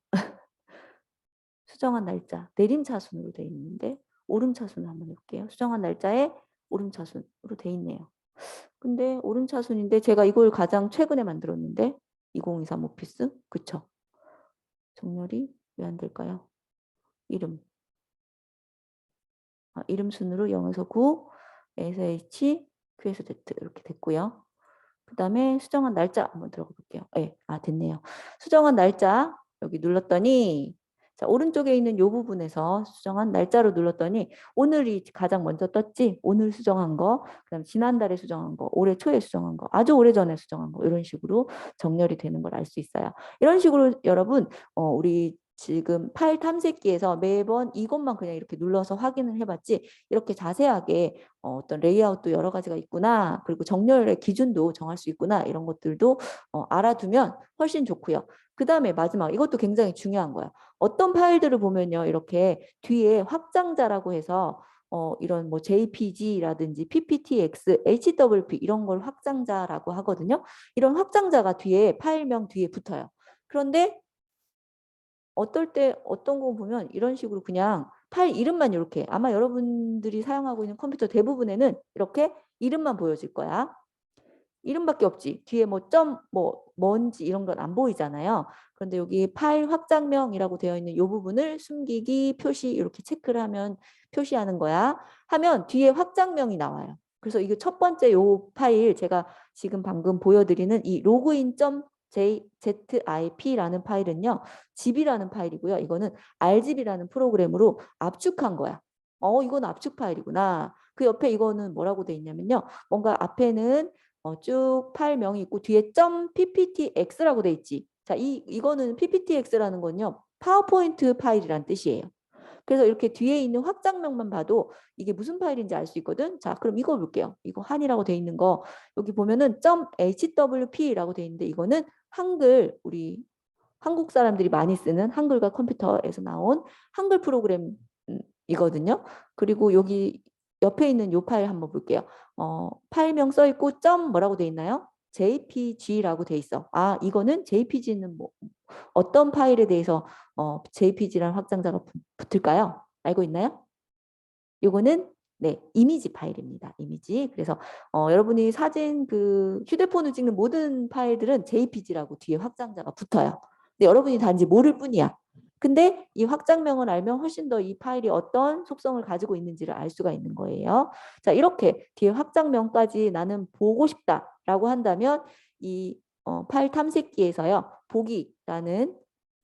수정한 날짜, 내림차순으로 돼 있는데 오름차순 한번 해볼게요. 수정한 날짜에 오름차순으로 돼 있네요. 근데 오름차순인데 제가 이걸 가장 최근에 만들었는데 2023 오피스 그쵸? 정렬이 왜 안 될까요? 이름 이름 순으로 0에서 9 E에서 H Q에서 Z 이렇게 됐고요. 그 다음에 수정한 날짜 한번 들어가 볼게요. 네, 됐네요. 수정한 날짜 여기 눌렀더니 자 오른쪽에 있는 이 부분에서 수정한 날짜로 눌렀더니 오늘이 가장 먼저 떴지. 오늘 수정한 거, 그다음 지난달에 수정한 거, 올해 초에 수정한 거, 아주 오래전에 수정한 거 이런 식으로 정렬이 되는 걸 알 수 있어요. 이런 식으로 여러분 우리 지금 파일 탐색기에서 매번 이것만 그냥 이렇게 눌러서 확인을 해봤지 이렇게 자세하게 어떤 레이아웃도 여러 가지가 있구나. 그리고 정렬의 기준도 정할 수 있구나. 이런 것들도 알아두면 훨씬 좋고요. 그 다음에 마지막 이것도 굉장히 중요한 거야. 어떤 파일들을 보면요. 이렇게 뒤에 확장자라고 해서 이런 뭐 JPG라든지 PPTX, HWP 이런 걸 확장자라고 하거든요. 이런 확장자가 뒤에 파일명 뒤에 붙어요. 그런데 어떨 때 어떤 거 보면 이런 식으로 그냥 파일 이름만 이렇게 아마 여러분들이 사용하고 있는 컴퓨터 대부분에는 이렇게 이름만 보여질 거야. 이름밖에 없지. 뒤에 뭐 점, 뭐 뭔지 이런 건 안 보이잖아요. 그런데 여기 파일 확장명이라고 되어 있는 이 부분을 숨기기 표시 이렇게 체크를 하면 표시하는 거야. 하면 뒤에 확장명이 나와요. 그래서 이게 첫 번째 요 파일 제가 지금 방금 보여드리는 이 login.zip라는 파일은요. zip이라는 파일이고요. 이거는 rzip이라는 프로그램으로 압축한 거야. 이건 압축 파일이구나. 그 옆에 이거는 뭐라고 돼 있냐면요. 뭔가 앞에는 쭉 파일명이 있고 뒤에 .pptx라고 돼 있지. 자, 이거는 pptx라는 건요. 파워포인트 파일이란 뜻이에요. 그래서 이렇게 뒤에 있는 확장명만 봐도 이게 무슨 파일인지 알 수 있거든. 자, 그럼 이거 볼게요. 이거 한이라고 돼 있는 거 여기 보면은 .hwp라고 돼 있는데 이거는 한글 우리 한국 사람들이 많이 쓰는 한글과 컴퓨터에서 나온 한글 프로그램이거든요. 그리고 여기 옆에 있는 요 파일 한번 볼게요. 파일명 써 있고 점 뭐라고 돼 있나요? JPG라고 돼 있어. 이거는 JPG는 뭐 어떤 파일에 대해서 JPG라는 확장자가 붙을까요? 알고 있나요? 요거는 네, 이미지 파일입니다. 이미지. 그래서 여러분이 사진 그 휴대폰을 찍는 모든 파일들은 JPG라고 뒤에 확장자가 붙어요. 근데 여러분이 단지 모를 뿐이야. 근데 이 확장명을 알면 훨씬 더 이 파일이 어떤 속성을 가지고 있는지를 알 수가 있는 거예요. 자, 이렇게 뒤에 확장명까지 나는 보고 싶다라고 한다면 이 파일 탐색기에서요. 보기라는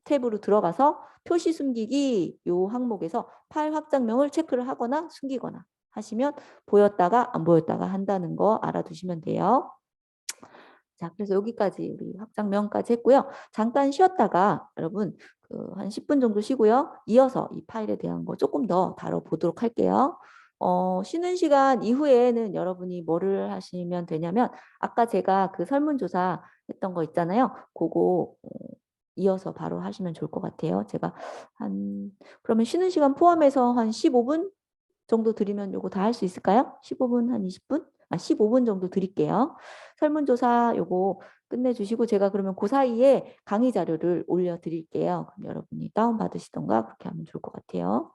탭으로 들어가서 표시 숨기기 요 항목에서 파일 확장명을 체크를 하거나 숨기거나 하시면 보였다가 안 보였다가 한다는 거 알아두시면 돼요. 자, 그래서 여기까지 우리 확장명까지 했고요. 잠깐 쉬었다가 여러분 한 10분 정도 쉬고요. 이어서 이 파일에 대한 거 조금 더 다뤄보도록 할게요. 쉬는 시간 이후에는 여러분이 뭐를 하시면 되냐면 아까 제가 그 설문조사 했던 거 있잖아요. 그거 이어서 바로 하시면 좋을 것 같아요. 제가 그러면 쉬는 시간 포함해서 한 15분 정도 드리면 요거 다 할 수 있을까요? 15분, 한 20분? 15분 정도 드릴게요. 설문조사 요거 끝내주시고 제가 그러면 그 사이에 강의 자료를 올려드릴게요. 그럼 여러분이 다운받으시던가 그렇게 하면 좋을 것 같아요.